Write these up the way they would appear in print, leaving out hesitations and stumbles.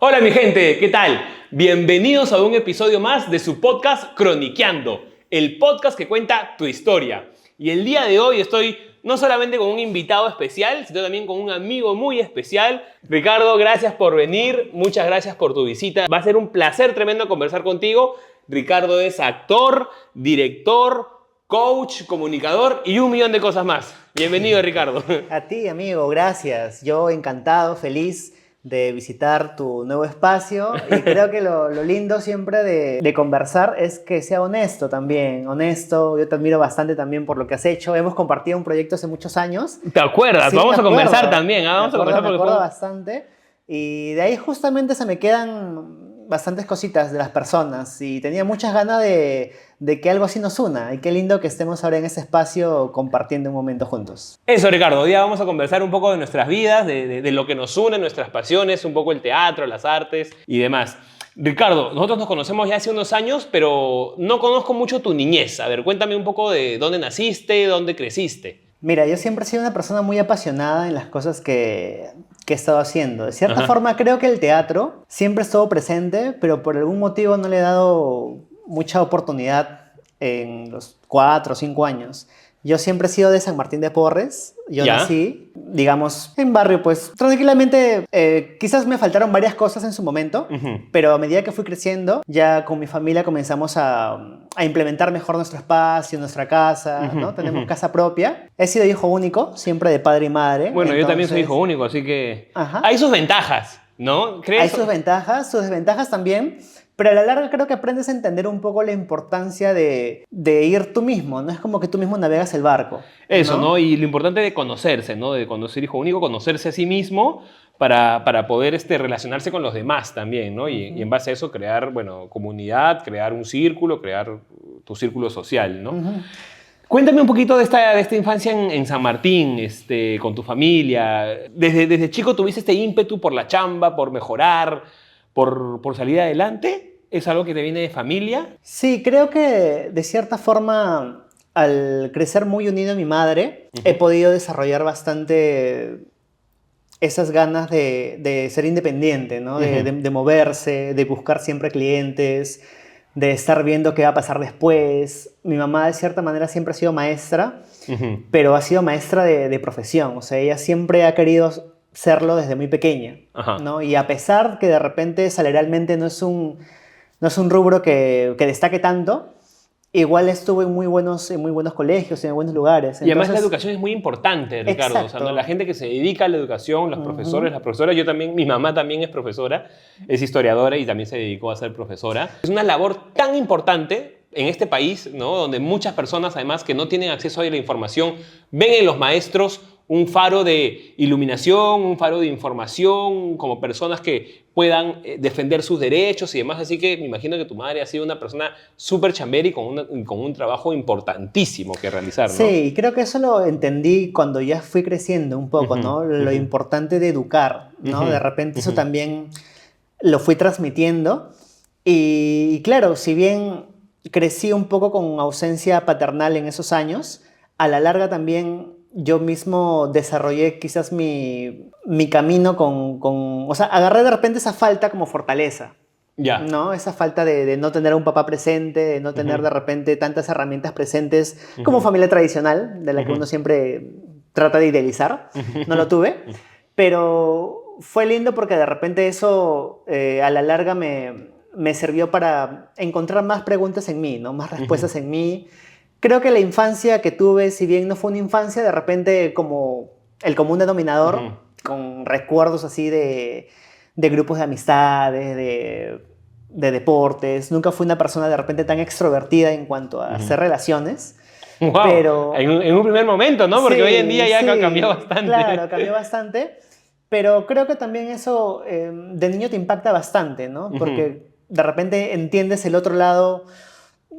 Hola mi gente, ¿qué tal? Bienvenidos a un episodio más de su podcast Croniqueando, el podcast que cuenta tu historia. Y el día de hoy estoy no solamente con un invitado especial, sino también con un amigo muy especial. Ricardo, gracias por venir, muchas gracias por tu visita. Va a ser un placer tremendo conversar contigo. Ricardo es actor, director, coach, comunicador y un millón de cosas más. Bienvenido, Ricardo. A ti, amigo, gracias. Yo encantado, feliz de visitar tu nuevo espacio y creo que lo lindo siempre de conversar es que sea honesto también, honesto. Yo te admiro bastante también por lo que has hecho. Hemos compartido un proyecto hace muchos años. ¿Te acuerdas? Sí, Vamos a conversar también, ¿ah? Vamos a conversar me porque acuerdo fue... bastante. Y de ahí justamente se me quedan bastantes cositas de las personas y tenía muchas ganas de que algo así nos una. Y qué lindo que estemos ahora en ese espacio compartiendo un momento juntos. Eso, Ricardo, hoy día vamos a conversar un poco de nuestras vidas, de lo que nos une, nuestras pasiones, un poco el teatro, las artes y demás. Ricardo, nosotros nos conocemos ya hace unos años, pero no conozco mucho tu niñez. A ver, cuéntame un poco de dónde naciste, dónde creciste. Mira, yo siempre he sido una persona muy apasionada en las cosas que he estado haciendo. De cierta Ajá. forma, creo que el teatro siempre estuvo presente, pero por algún motivo no le he dado mucha oportunidad en los 4 o 5 años. Yo siempre he sido de San Martín de Porres. Yo ¿Ya? nací, digamos, en barrio, pues tranquilamente. Quizás me faltaron varias cosas en su momento, Ujú. pero a medida que fui creciendo, ya con mi familia comenzamos a implementar mejor nuestro espacio, nuestra casa, Ujú, ¿no? Tenemos ujú. casa propia. He sido hijo único, siempre de padre y madre. Bueno, yo también soy hijo Entonces, único, así que hay ajá. sus ventajas, ¿no? Hay ¿Crees? sus ventajas, sus desventajas también, pero a la larga creo que aprendes a entender un poco la importancia de ir tú mismo, no es como que tú mismo navegas el barco, Eso, ¿no? ¿no? Y lo importante de conocerse, ¿no? De conocer hijo único, conocerse a sí mismo para poder relacionarse con los demás también, ¿no? Y en Ujú, base a eso crear, bueno, comunidad, crear un círculo, crear tu círculo social, ¿no? ujú. Cuéntame un poquito de esta infancia en San Martín, con tu familia. ¿Desde chico tuviste este ímpetu por la chamba, por mejorar, por salir adelante? ¿Es algo que te viene de familia? Sí, creo que de cierta forma, al crecer muy unido a mi madre, he Ujú. podido desarrollar bastante esas ganas de ser independiente, ¿no? Ujú. De moverse, de buscar siempre clientes, de estar viendo qué va a pasar después. Mi mamá, de cierta manera, siempre ha sido maestra, Ujú. pero ha sido maestra de profesión. O sea, ella siempre ha querido serlo desde muy pequeña, Ajá. ¿no? Y a pesar que de repente salarialmente no es un rubro que destaque tanto, igual estuvo en muy buenos colegios, en buenos lugares. Y además la Entonces, educación es muy importante, Ricardo. O sea, ¿no? La exacto. gente que se dedica a la educación, los profesores, Ujú. las profesoras, yo también, mi mamá también es profesora, es historiadora y también se dedicó a ser profesora. Es una labor tan importante en este país, ¿no? Donde muchas personas, además, que no tienen acceso a la información, ven en los maestros un faro de iluminación, un faro de información, como personas que puedan defender sus derechos y demás. Así que me imagino que tu madre ha sido una persona súper chambera y con un trabajo importantísimo que realizar, Sí, ¿no? y creo que eso lo entendí cuando ya fui creciendo un poco, Ujú, ¿no? Lo ujú, importante de educar, ¿no? ujú, De repente eso ujú. también lo fui transmitiendo. Y claro, si bien crecí un poco con ausencia paternal en esos años, a la larga también yo mismo desarrollé quizás mi camino o sea, agarré de repente esa falta como fortaleza. Ya. ¿No? Esa falta de no tener a un papá presente, de no tener Ujú, de repente tantas herramientas presentes como ujú, familia tradicional, de la que ujú, uno siempre trata de idealizar. No lo tuve, ujú, pero fue lindo porque de repente eso a la larga me sirvió para encontrar más preguntas en mí, ¿no? Más ujú, respuestas en mí. Creo que la infancia que tuve, si bien no fue una infancia, de repente como el común denominador, ujú, con recuerdos así de grupos de amistades, de deportes. Nunca fui una persona de repente tan extrovertida en cuanto a ujú. hacer relaciones, Wow, pero en un primer momento, ¿no? Porque hoy en día sí, ya cambió sí, claro, bastante. cambió bastante, pero creo que también eso de niño te impacta bastante, ¿no? Ujú. Porque de repente entiendes el otro lado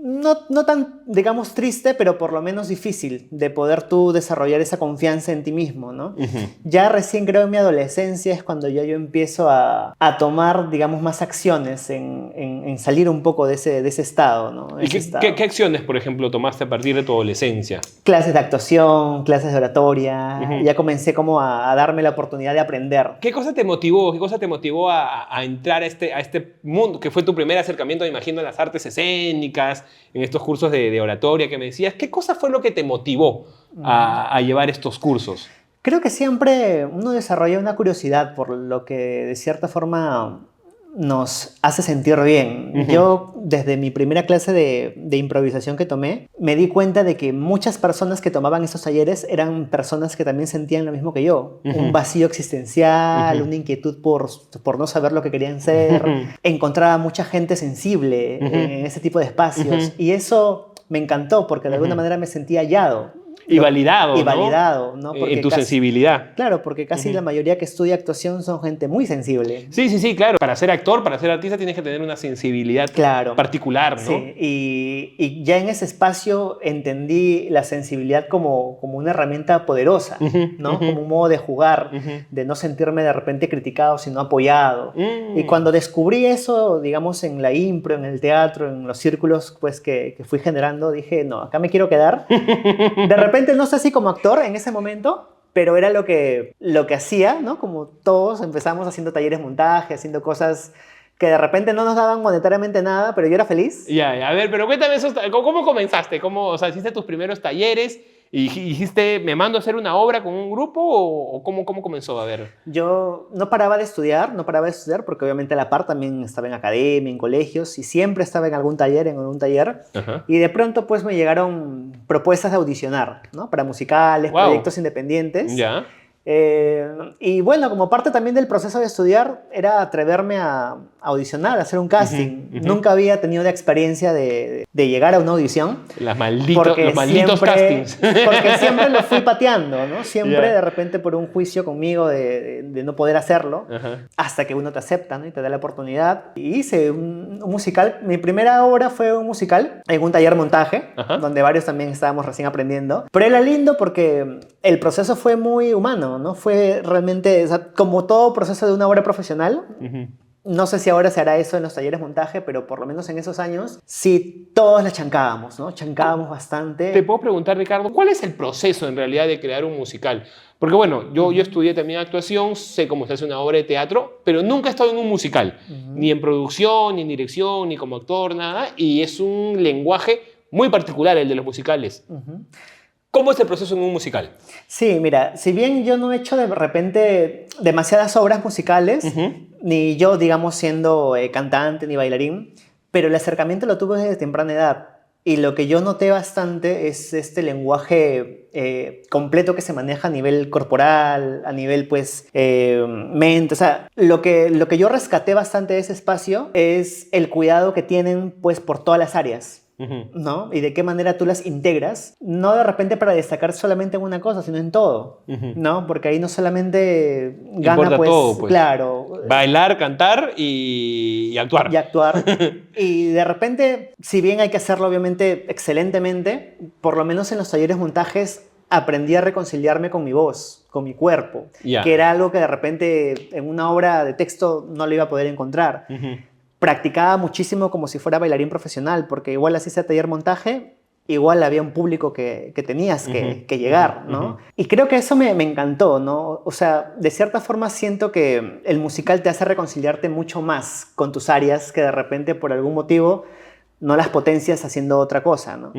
no tan, digamos, triste, pero por lo menos difícil de poder tú desarrollar esa confianza en ti mismo, ¿no? Ya recién creo en mi adolescencia es cuando ya yo empiezo a tomar, digamos, más acciones en salir un poco de ese estado, ¿no? ¿Y qué acciones, por ejemplo, tomaste a partir de tu adolescencia? Clases de actuación, clases de oratoria, ya comencé como a darme la oportunidad de aprender. ¿Qué cosa te motivó a entrar a este mundo, que fue tu primer acercamiento, me imagino, a las artes escénicas, en estos cursos de oratoria que me decías? ¿Qué cosa fue lo que te motivó a llevar estos cursos? Creo que siempre uno desarrolla una curiosidad por lo que de cierta forma nos hace sentir bien. Yo, desde mi primera clase de improvisación que tomé, me di cuenta de que muchas personas que tomaban esos talleres eran personas que también sentían lo mismo que yo. Un vacío existencial, una inquietud por no saber lo que querían ser. Encontraba mucha gente sensible en ese tipo de espacios. Y eso me encantó porque de alguna manera me sentía hallado. Y validado, Y validado, ¿no? En tu sensibilidad. Claro, porque casi la mayoría que estudia actuación son gente muy sensible. Sí, claro. Para ser actor, para ser artista, tienes que tener una sensibilidad particular, ¿no? Sí, y ya en ese espacio entendí la sensibilidad como una herramienta poderosa, ¿no? Como un modo de jugar, de no sentirme de repente criticado, sino apoyado. Y cuando descubrí eso, digamos, en la impro, en el teatro, en los círculos pues, que fui generando, dije, no, acá me quiero quedar. De repente, no sé si como actor en ese momento, pero era lo que hacía, ¿no? Como todos empezamos haciendo talleres de montaje, haciendo cosas que de repente no nos daban monetariamente nada, pero yo era feliz. Ya, a ver, pero cuéntame eso, ¿cómo comenzaste? O sea, ¿hiciste tus primeros talleres y dijiste, me mando a hacer una obra con un grupo o cómo comenzó? A ver. Yo no paraba de estudiar porque obviamente a la par también estaba en academia, en colegios, y siempre estaba en algún taller, y de pronto pues me llegaron propuestas de audicionar, ¿no? Para musicales, proyectos independientes. Ya. Y bueno, como parte también del proceso de estudiar era atreverme a audicionar, a hacer un casting. Nunca había tenido la experiencia de llegar a una audición. Los malditos castings. Porque siempre lo fui pateando, ¿no? Siempre de repente por un juicio conmigo de no poder hacerlo, hasta que uno te acepta, ¿no? Y te da la oportunidad. Y hice un musical. Mi primera obra fue un musical en un taller montaje, donde varios también estábamos recién aprendiendo. Pero era lindo porque el proceso fue muy humano, ¿no? Fue realmente, o sea, como todo proceso de una obra profesional. No sé si ahora se hará eso en los talleres de montaje, pero por lo menos en esos años sí todos la chancábamos, ¿no? Chancábamos bastante. Te puedo preguntar, Ricardo, ¿cuál es el proceso en realidad de crear un musical? Porque bueno, yo estudié también actuación, sé cómo se hace una obra de teatro, pero nunca he estado en un musical, ni en producción, ni en dirección, ni como actor, nada, y es un lenguaje muy particular el de los musicales. ¿Cómo es el proceso en un musical? Sí, mira, si bien yo no he hecho de repente demasiadas obras musicales, ni yo, digamos, siendo cantante ni bailarín, pero el acercamiento lo tuve desde temprana edad. Y lo que yo noté bastante es este lenguaje completo que se maneja a nivel corporal, a nivel, pues, mente. O sea, lo que yo rescaté bastante de ese espacio es el cuidado que tienen, pues, por todas las áreas. ¿No? Y de qué manera tú las integras, no de repente para destacar solamente en una cosa, sino en todo, ¿no? Porque ahí no solamente gana, importa pues, todo, pues, claro, bailar, cantar y actuar. Y actuar. Y de repente, si bien hay que hacerlo obviamente excelentemente, por lo menos en los talleres montajes aprendí a reconciliarme con mi voz, con mi cuerpo, que era algo que de repente en una obra de texto no lo iba a poder encontrar. Practicaba muchísimo como si fuera bailarín profesional, porque igual así sea taller montaje, igual había un público que tenías que llegar, ¿no? Y creo que eso me encantó, ¿no? O sea, de cierta forma siento que el musical te hace reconciliarte mucho más con tus áreas que de repente por algún motivo no las potencias haciendo otra cosa, ¿no?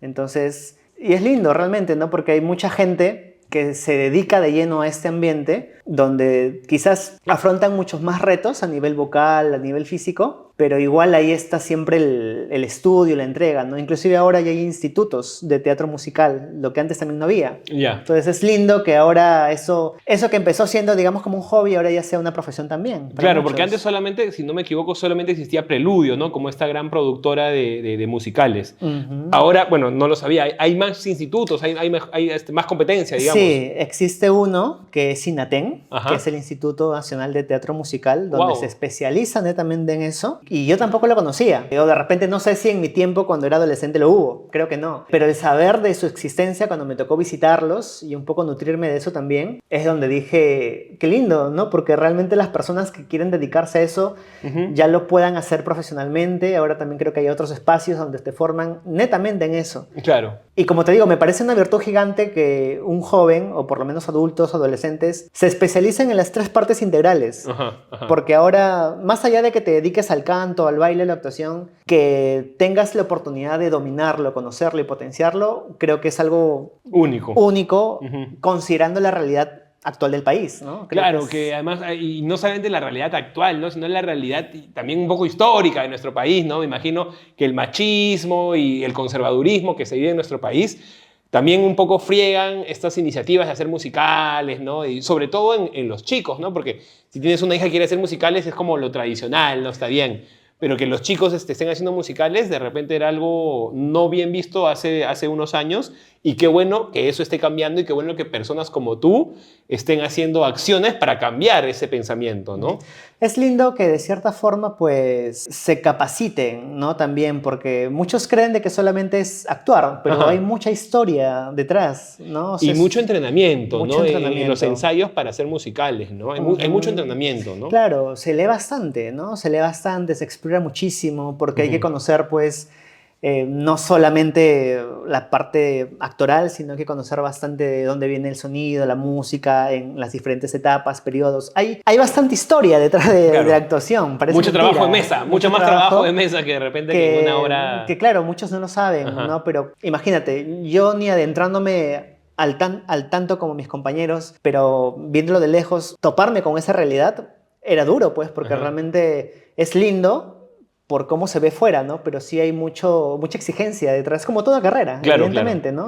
Entonces, y es lindo realmente, ¿no? Porque hay mucha gente que se dedica de lleno a este ambiente, donde quizás afrontan muchos más retos a nivel vocal, a nivel físico, pero igual ahí está siempre el estudio, la entrega, ¿no? Inclusive ahora ya hay institutos de teatro musical, lo que antes también no había. Entonces es lindo que ahora eso que empezó siendo, digamos, como un hobby, ahora ya sea una profesión también. Claro, porque antes solamente, si no me equivoco, solamente existía Preludio, ¿no? Como esta gran productora de musicales. Ahora, bueno, no lo sabía, hay más institutos, hay más competencia, digamos. Sí, existe uno que es INATEN, que es el Instituto Nacional de Teatro Musical, donde se especializa netamente en eso. Y yo tampoco lo conocía. O de repente no sé si en mi tiempo cuando era adolescente lo hubo, creo que no. Pero el saber de su existencia cuando me tocó visitarlos y un poco nutrirme de eso también, es donde dije, qué lindo, ¿no? Porque realmente las personas que quieren dedicarse a eso ya lo puedan hacer profesionalmente. Ahora también creo que hay otros espacios donde te forman netamente en eso. Claro. Y como te digo, me parece una virtud gigante que un joven, o por lo menos adultos, adolescentes, se especialicen en las tres partes integrales. Porque ahora, más allá de que te dediques al canto, al baile, a la actuación, que tengas la oportunidad de dominarlo, conocerlo y potenciarlo, creo que es algo único considerando la realidad actual del país, ¿no? Claro, que además, y no solamente la realidad actual, ¿no? Sino la realidad también un poco histórica de nuestro país, ¿no? Me imagino que el machismo y el conservadurismo que se vive en nuestro país también un poco friegan estas iniciativas de hacer musicales, ¿no? Y sobre todo en los chicos, ¿no? Porque si tienes una hija que quiere hacer musicales es como lo tradicional, ¿no? Está bien. Pero que los chicos estén haciendo musicales de repente era algo no bien visto hace unos años, y qué bueno que eso esté cambiando y qué bueno que personas como tú estén haciendo acciones para cambiar ese pensamiento, ¿no? Es lindo que de cierta forma pues se capaciten, ¿no? También, porque muchos creen de que solamente es actuar, pero hay mucha historia detrás, ¿no? O sea, y mucho entrenamiento, mucho ¿no? entrenamiento. En los ensayos para hacer musicales, ¿no? Hay mucho entrenamiento, ¿no? Claro, se lee bastante, ¿no? Se lee bastante, se explora muchísimo, porque hay que conocer pues no solamente la parte actoral, sino que conocer bastante de dónde viene el sonido, la música, en las diferentes etapas, periodos. Hay bastante historia detrás de la actuación. Parece mucho mentira. trabajo de mesa, mucho más trabajo de mesa que de repente en una obra... Que claro, muchos no lo saben, ¿no? Pero imagínate, yo ni adentrándome al tanto como mis compañeros, pero viéndolo de lejos, toparme con esa realidad era duro, pues, porque realmente es lindo por cómo se ve fuera, ¿no? Pero sí hay mucha exigencia detrás, como toda carrera, evidentemente, ¿no?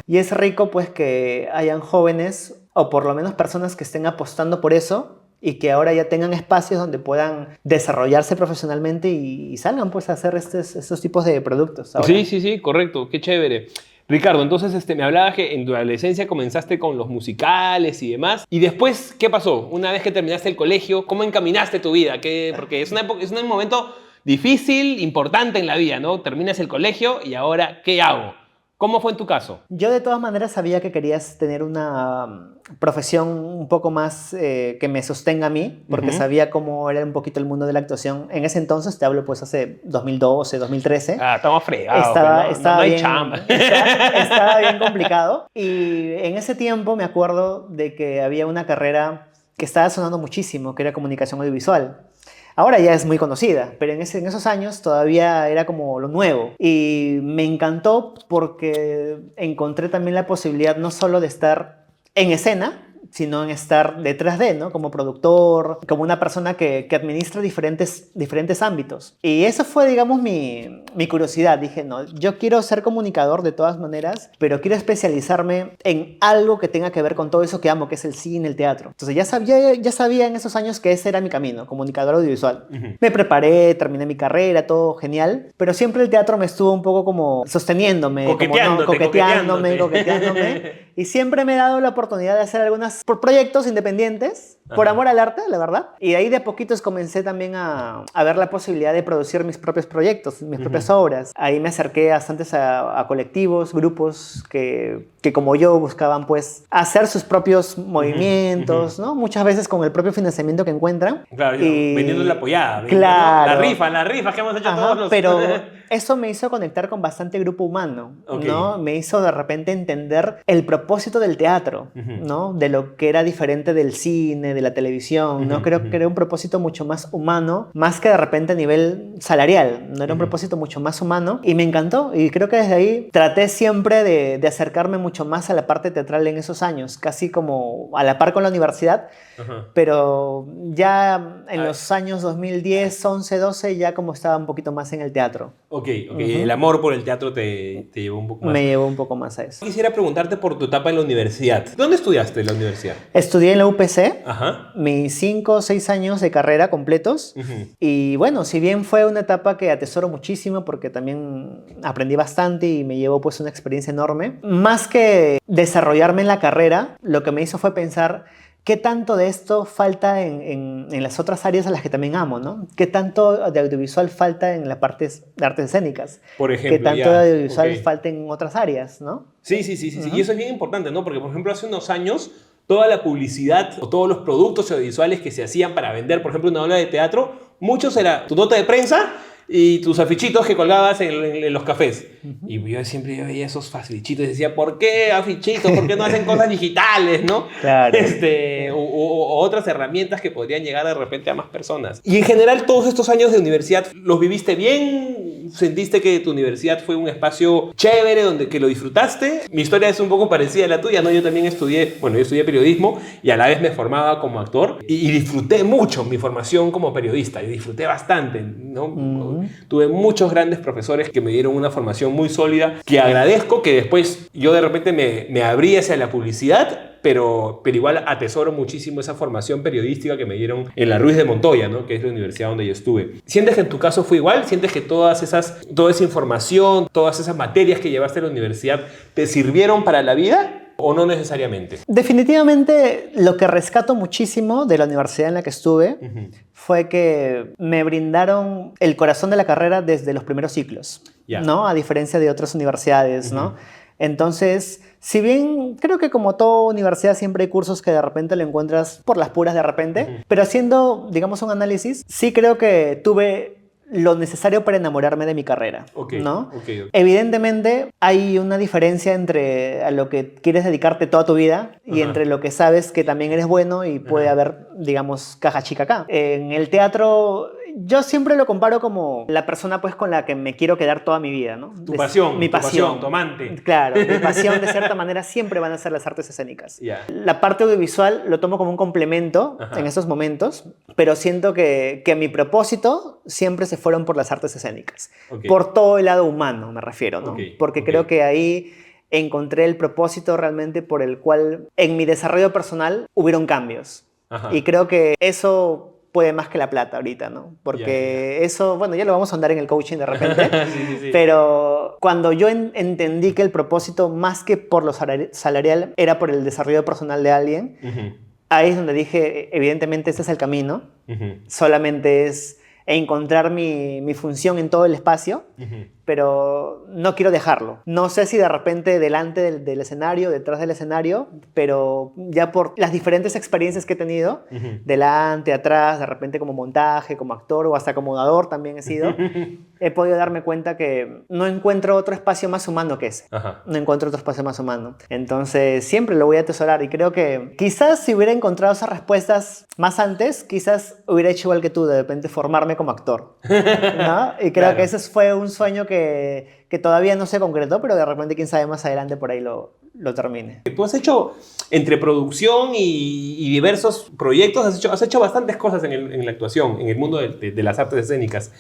Y es rico, pues, que hayan jóvenes, o por lo menos personas que estén apostando por eso, y que ahora ya tengan espacios donde puedan desarrollarse profesionalmente y salgan, pues, a hacer estos tipos de productos. Ahora. Sí, correcto, qué chévere. Ricardo, entonces me hablabas que en tu adolescencia comenzaste con los musicales y demás. ¿Y después qué pasó? Una vez que terminaste el colegio, ¿cómo encaminaste tu vida? Porque es un momento difícil, importante en la vida, ¿no? Terminas el colegio y ahora, ¿qué hago? ¿Cómo fue en tu caso? Yo de todas maneras sabía que querías tener una profesión un poco más que me sostenga a mí, porque sabía cómo era un poquito el mundo de la actuación. En ese entonces, te hablo pues hace 2012, 2013. Estamos fregados. Estaba no hay bien, chamba. Estaba bien complicado. Y en ese tiempo me acuerdo de que había una carrera que estaba sonando muchísimo, que era comunicación audiovisual. Ahora ya es muy conocida, pero en esos años todavía era como lo nuevo. Y me encantó porque encontré también la posibilidad no solo de estar en escena, sino en estar detrás de, ¿no? Como productor, como una persona que administra diferentes ámbitos. Y eso fue, digamos, mi curiosidad. Dije, no, yo quiero ser comunicador de todas maneras, pero quiero especializarme en algo que tenga que ver con todo eso que amo, que es el cine, el teatro. Entonces ya sabía en esos años que ese era mi camino, comunicador audiovisual. Me preparé, terminé mi carrera, todo genial, pero siempre el teatro me estuvo un poco como sosteniéndome, coqueteándome. Y siempre me he dado la oportunidad de hacer algunas proyectos independientes, por amor al arte, la verdad. Y de ahí de a poquitos comencé también a ver la posibilidad de producir mis propios proyectos, mis propias obras. Ahí me acerqué bastante a colectivos, grupos que como yo buscaban pues hacer sus propios movimientos, ¿no? Muchas veces con el propio financiamiento que encuentran. Claro, vendiendo la apoyada. Claro. Las rifas que hemos hecho todos los... Pero eso me hizo conectar con bastante grupo humano, ¿no? Me hizo de repente entender el propósito del teatro, ¿no? De lo que era diferente del cine, de la televisión, ¿no? Creo que era un propósito mucho más humano, más que de repente a nivel salarial, ¿no? Era un propósito mucho más humano y me encantó, y creo que desde ahí traté siempre de acercarme mucho más a la parte teatral en esos años, casi como a la par con la universidad, pero ya en los años 2010, 11, 12 ya como estaba un poquito más en el teatro. El amor por el teatro te llevó un poco más. Me llevó un poco más a eso. Quisiera preguntarte por tu etapa en la universidad. ¿Dónde estudiaste en la universidad? Estudié en la UPC, mis 5 o 6 años de carrera completos. Y bueno, si bien fue una etapa que atesoro muchísimo porque también aprendí bastante y me llevó pues una experiencia enorme, más que desarrollarme en la carrera, lo que me hizo fue pensar ¿qué tanto de esto falta en las otras áreas a las que también amo, ¿no? ¿Qué tanto de audiovisual falta en las partes de artes escénicas? Por ejemplo, ¿Qué tanto de audiovisual falta en otras áreas, ¿no? Sí. Y eso es bien importante, ¿no? Porque, por ejemplo, hace unos años, toda la publicidad o todos los productos audiovisuales que se hacían para vender, por ejemplo, una obra de teatro, muchos era tu nota de prensa y tus afichitos que colgabas en los cafés. Y yo siempre veía esos afichitos y decía, ¿por qué afichitos? ¿Por qué no hacen cosas digitales, no? Claro. O otras herramientas que podrían llegar de repente a más personas. Y en general, todos estos años de universidad, ¿los viviste bien? ¿Sentiste que tu universidad fue un espacio chévere donde que lo disfrutaste? Mi historia es un poco parecida a la tuya, ¿no? Yo también estudié periodismo y a la vez me formaba como actor y disfruté mucho mi formación como periodista. Y disfruté bastante, ¿no? Tuve muchos grandes profesores que me dieron una formación muy sólida, que agradezco, que después yo de repente me abrí hacia la publicidad, pero igual atesoro muchísimo esa formación periodística que me dieron en la Ruiz de Montoya, ¿no? Que es la universidad donde yo estuve. ¿Sientes que en tu caso fue igual? ¿Sientes que toda esa información, todas esas materias que llevaste a la universidad te sirvieron para la vida? ¿O no necesariamente? Definitivamente lo que rescato muchísimo de la universidad en la que estuve fue que me brindaron el corazón de la carrera desde los primeros ciclos, ¿no? A diferencia de otras universidades, ¿no? Entonces, si bien creo que como toda universidad siempre hay cursos que de repente lo encuentras por las puras de repente, pero haciendo, digamos, un análisis, sí creo que tuve lo necesario para enamorarme de mi carrera, ¿no? Evidentemente hay una diferencia entre a lo que quieres dedicarte toda tu vida y entre lo que sabes que también eres bueno y puede haber, digamos, caja chica acá. En el teatro yo siempre lo comparo como la persona pues con la que me quiero quedar toda mi vida, ¿no? Tu pasión, mi pasión, tu amante. Claro, mi pasión de cierta manera siempre van a ser las artes escénicas. La parte audiovisual lo tomo como un complemento en esos momentos, pero siento que mi propósito siempre se fueron por las artes escénicas. Por todo el lado humano me refiero, ¿no? Porque creo que ahí encontré el propósito realmente por el cual en mi desarrollo personal hubieron cambios. Y creo que eso puede más que la plata ahorita, ¿no? Porque eso, bueno, ya lo vamos a andar en el coaching de repente, pero cuando yo entendí que el propósito, más que por lo salarial, era por el desarrollo personal de alguien, ahí es donde dije, evidentemente este es el camino, solamente es encontrar mi función en todo el espacio, pero no quiero dejarlo. No sé si de repente delante del escenario, detrás del escenario, pero ya por las diferentes experiencias que he tenido, delante, atrás, de repente como montaje, como actor o hasta como dador también he sido, he podido darme cuenta que no encuentro otro espacio más humano que ese. No encuentro otro espacio más humano. Entonces siempre lo voy a atesorar y creo que quizás si hubiera encontrado esas respuestas más antes, quizás hubiera hecho igual que tú, de repente formarme como actor, ¿no? Y creo que ese fue un sueño que todavía no se concretó, pero de repente, quién sabe, más adelante por ahí lo termine. Tú has hecho, entre producción y diversos proyectos, has hecho bastantes cosas en la actuación, en el mundo de las artes escénicas.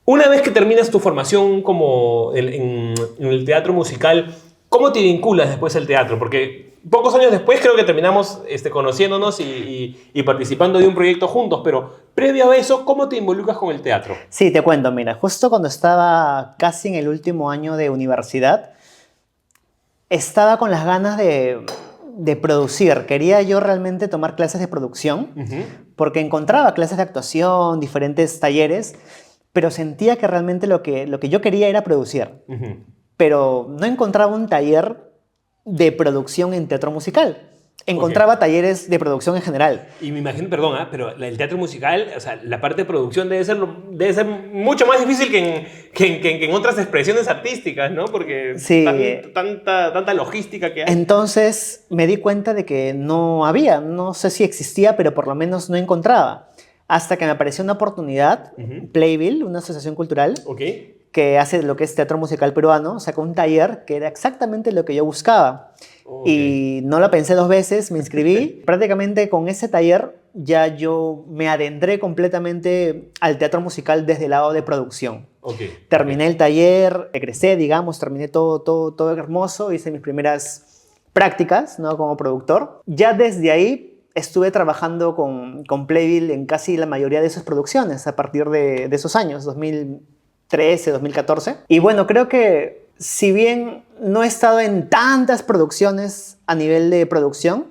Una vez que terminas tu formación como en el teatro musical, ¿cómo te vinculas después al teatro? Porque pocos años después creo que terminamos conociéndonos y participando de un proyecto juntos, pero previo a eso, ¿cómo te involucras con el teatro? Sí, te cuento, mira, justo cuando estaba casi en el último año de universidad, estaba con las ganas de producir. Quería yo realmente tomar clases de producción, porque encontraba clases de actuación, diferentes talleres, pero sentía que realmente lo que yo quería era producir. Pero no encontraba un taller de producción en teatro musical. Encontraba talleres de producción en general. Y me imagino, perdón, pero el teatro musical, o sea, la parte de producción debe ser mucho más difícil que en otras expresiones artísticas, ¿no? Porque tanta logística que hay. Entonces me di cuenta de que no había, no sé si existía, pero por lo menos no encontraba. Hasta que me apareció una oportunidad, Playbill, una asociación cultural, que hace lo que es teatro musical peruano, sacó un taller que era exactamente lo que yo buscaba. Y no lo pensé dos veces, me inscribí. Prácticamente con ese taller ya yo me adentré completamente al teatro musical desde el lado de producción. Terminé el taller, egresé, digamos, terminé todo hermoso, hice mis primeras prácticas, ¿no? Como productor. Ya desde ahí estuve trabajando con Playbill en casi la mayoría de sus producciones a partir de esos años, 2013, 2014. Y bueno, creo que si bien no he estado en tantas producciones a nivel de producción,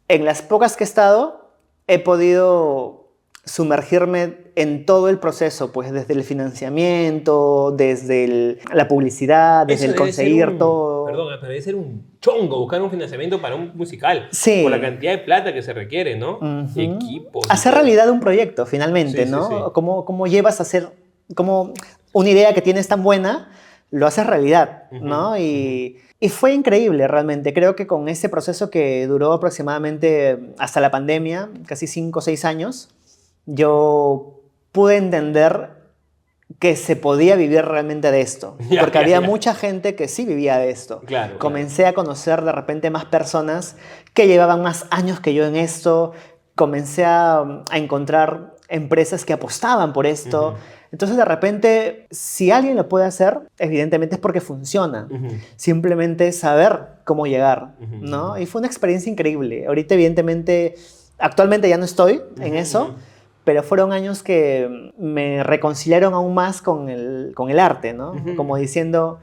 En las pocas que he estado, he podido sumergirme en todo el proceso, pues desde el financiamiento, desde la publicidad, desde Eso el debe ser conseguir todo. Perdón, pero debe ser un chongo buscar un financiamiento para un musical. Sí. Por la cantidad de plata que se requiere, ¿no? Equipos. Hacer realidad un proyecto, finalmente, Sí, ¿no? sí, sí. ¿Cómo llevas a hacer, cómo una idea que tienes tan buena, lo haces realidad, ¿no? Y fue increíble realmente. Creo que con ese proceso que duró aproximadamente hasta la pandemia, casi 5 o 6 años, yo pude entender que se podía vivir realmente de esto. Porque había mucha gente que sí vivía de esto. Claro, Comencé a conocer de repente más personas que llevaban más años que yo en esto. Comencé a encontrar empresas que apostaban por esto. Entonces, de repente, si alguien lo puede hacer, evidentemente es porque funciona. Simplemente es saber cómo llegar, ¿no? Y fue una experiencia increíble. Ahorita, evidentemente, actualmente ya no estoy en eso, pero fueron años que me reconciliaron aún más con el arte, ¿no? Como diciendo,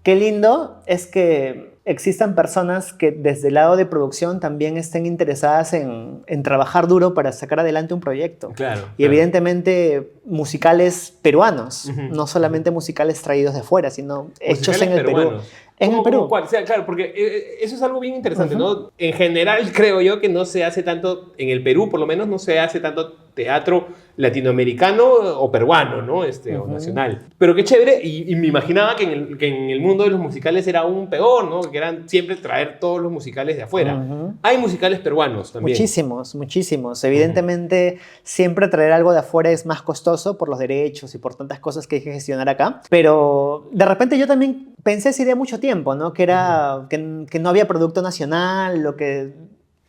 qué lindo es que existan personas que desde el lado de producción también estén interesadas en trabajar duro para sacar adelante un proyecto. Claro. Y evidentemente musicales peruanos, no solamente musicales traídos de fuera, sino hechos en el Perú. En el Perú. ¿Cuál? O sea, claro, porque eso es algo bien interesante, ¿no? En general, creo yo que no se hace tanto, en el Perú por lo menos, no se hace tanto teatro latinoamericano o peruano, ¿no? O nacional. Pero qué chévere, y me imaginaba que en el mundo de los musicales era aún peor, ¿no? Que eran siempre traer todos los musicales de afuera. Hay musicales peruanos también. Muchísimos, muchísimos. Evidentemente, siempre traer algo de afuera es más costoso por los derechos y por tantas cosas que hay que gestionar acá. Pero de repente yo también pensé esa idea mucho tiempo, ¿no? Que era que no había producto nacional,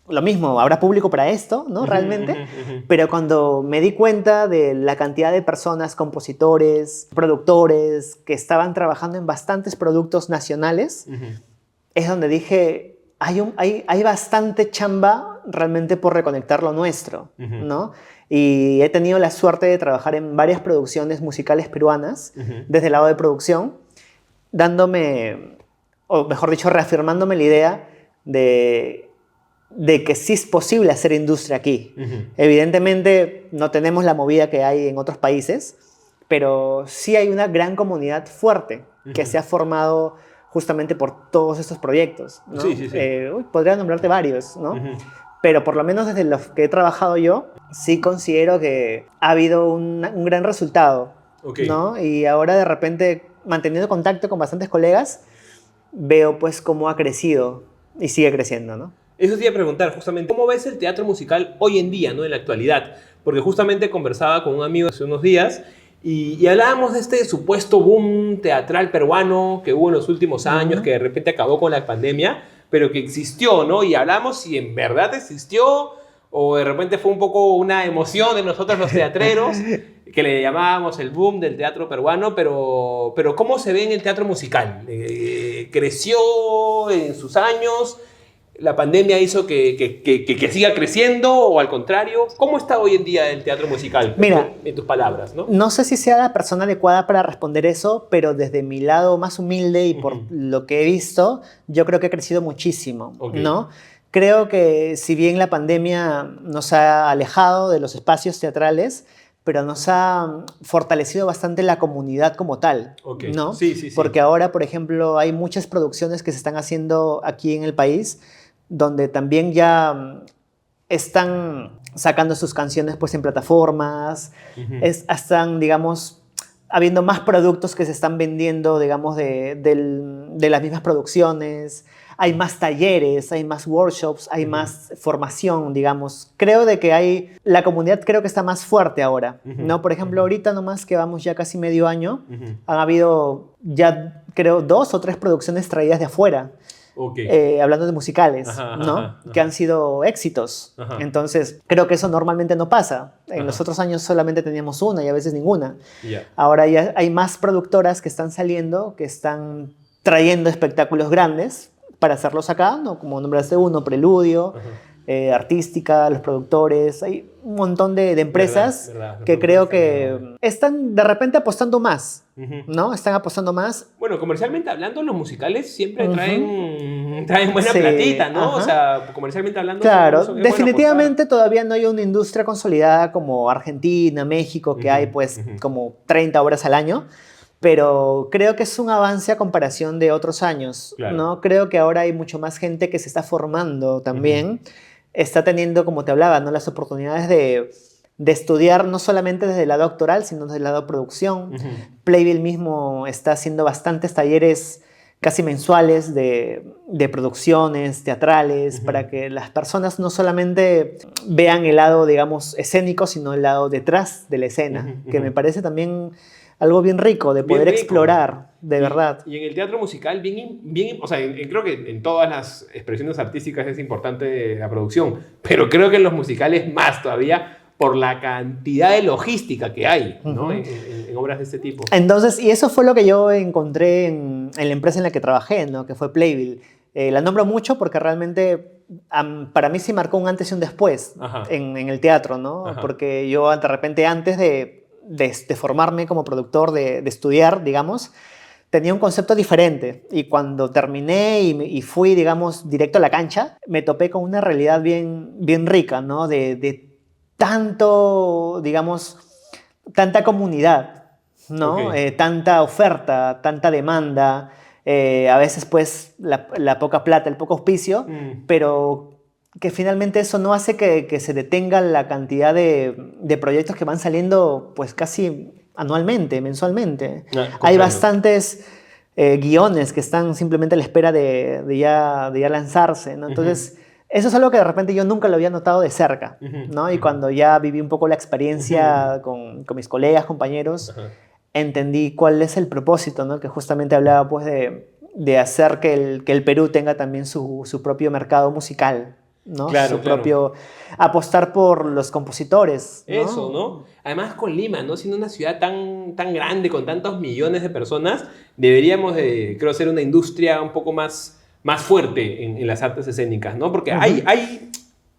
lo mismo, habrá público para esto, ¿no? Realmente. Pero cuando me di cuenta de la cantidad de personas, compositores, productores, que estaban trabajando en bastantes productos nacionales, es donde dije, hay bastante chamba realmente por reconectar lo nuestro, ¿no? Y he tenido la suerte de trabajar en varias producciones musicales peruanas, desde el lado de producción, dándome, o mejor dicho, reafirmándome la idea de que sí es posible hacer industria aquí. Evidentemente no tenemos la movida que hay en otros países, pero sí hay una gran comunidad fuerte que se ha formado justamente por todos estos proyectos, ¿no? Sí. Podría nombrarte varios, ¿no? Pero por lo menos desde los que he trabajado yo, sí considero que ha habido un gran resultado, ¿no? Y ahora de repente, manteniendo contacto con bastantes colegas, veo pues cómo ha crecido y sigue creciendo, ¿no? Eso te iba a preguntar justamente, ¿cómo ves el teatro musical hoy en día, ¿no? En la actualidad? Porque justamente conversaba con un amigo hace unos días y hablábamos de este supuesto boom teatral peruano que hubo en los últimos años, que de repente acabó con la pandemia, pero que existió, ¿no? Y hablamos si en verdad existió o de repente fue un poco una emoción de nosotros los teatreros, que le llamábamos el boom del teatro peruano, pero ¿cómo se ve en el teatro musical? ¿Creció en sus años? ¿La pandemia hizo que siga creciendo o al contrario? ¿Cómo está hoy en día el teatro musical? Mira, en tus palabras, ¿no? No sé si sea la persona adecuada para responder eso, pero desde mi lado más humilde y por lo que he visto, yo creo que ha crecido muchísimo, ¿no? Creo que si bien la pandemia nos ha alejado de los espacios teatrales, pero nos ha fortalecido bastante la comunidad como tal, ¿no? Sí. Porque ahora, por ejemplo, hay muchas producciones que se están haciendo aquí en el país donde también ya están sacando sus canciones pues en plataformas, están, digamos, habiendo más productos que se están vendiendo, digamos, de las mismas producciones, hay más talleres, hay más workshops, hay más formación, digamos. Creo de que la comunidad creo que está más fuerte ahora, ¿no? Por ejemplo, ahorita nomás que vamos ya casi medio año, han habido ya, creo, 2 o 3 producciones traídas de afuera. Hablando de musicales, ¿no? Que han sido éxitos. Entonces, creo que eso normalmente no pasa. En los otros años solamente teníamos una y a veces ninguna. Ahora ya hay más productoras que están saliendo, que están trayendo espectáculos grandes para hacerlos acá, ¿no? Como nombraste uno, Preludio, artística, los productores, hay un montón de empresas Verdad. que creo que están de repente apostando más, Ujú. ¿no? Están apostando más. Bueno, comercialmente hablando, los musicales siempre Ujú. traen buena Sí, platita, ¿no? O ajá. sea, comercialmente hablando, Claro, es bueno definitivamente todavía no hay una industria consolidada como Argentina, México, que hay apostar. pues Ujú, ujú. como 30 horas al año, pero creo que es un avance a comparación de otros años, Claro. ¿no? Creo que ahora hay mucho más gente que se está formando también, Ujú. está teniendo, como te hablaba, ¿no? Las oportunidades de estudiar no solamente desde el lado doctoral, sino desde el lado producción. Ujú. Playbill mismo está haciendo bastantes talleres casi mensuales de producciones teatrales, Ujú. para que las personas no solamente vean el lado, digamos, escénico, sino el lado detrás de la escena, Ujú, que ujú. me parece también algo bien rico de Bien poder rico. explorar, de verdad. Y en el teatro musical, o sea, creo que en todas las expresiones artísticas es importante la producción, pero creo que en los musicales más todavía por la cantidad de logística que hay, ¿no? Ujú. En obras de este tipo. Entonces, y eso fue lo que yo encontré en la empresa en la que trabajé, ¿no? Que fue Playbill. La nombro mucho porque realmente para mí sí marcó un antes y un después Ajá, en el teatro, ¿no? ajá. Porque yo de repente antes de formarme como productor, de estudiar, digamos, tenía un concepto diferente. Y cuando terminé y fui, digamos, directo a la cancha, me topé con una realidad bien rica, ¿no? De tanto, digamos, tanta comunidad, Ok. ¿no? Tanta oferta, tanta demanda, a veces pues la poca plata, el poco auspicio, Mm. pero que finalmente eso no hace que se detenga la cantidad de proyectos que van saliendo pues casi anualmente, mensualmente. Ah, Hay comprendo. bastantes guiones que están simplemente a la espera de ya lanzarse, ¿no? Ujú, Entonces, eso es algo que de repente yo nunca lo había notado de cerca, ujú, ¿no? Y ujú, cuando ya viví un poco la ujú. experiencia con mis colegas, compañeros, Ajá. entendí cuál es el propósito, ¿no? Que justamente hablaba pues de hacer que el Perú tenga también su propio mercado musical, ¿no? Claro, Su claro. propio, apostar por los compositores, Eso, ¿no? ¿no? Además con Lima, ¿no? Siendo una ciudad tan grande, con tantos millones de personas, deberíamos de, creo, ser una industria un poco más fuerte en las artes escénicas, ¿no? Porque Ujú,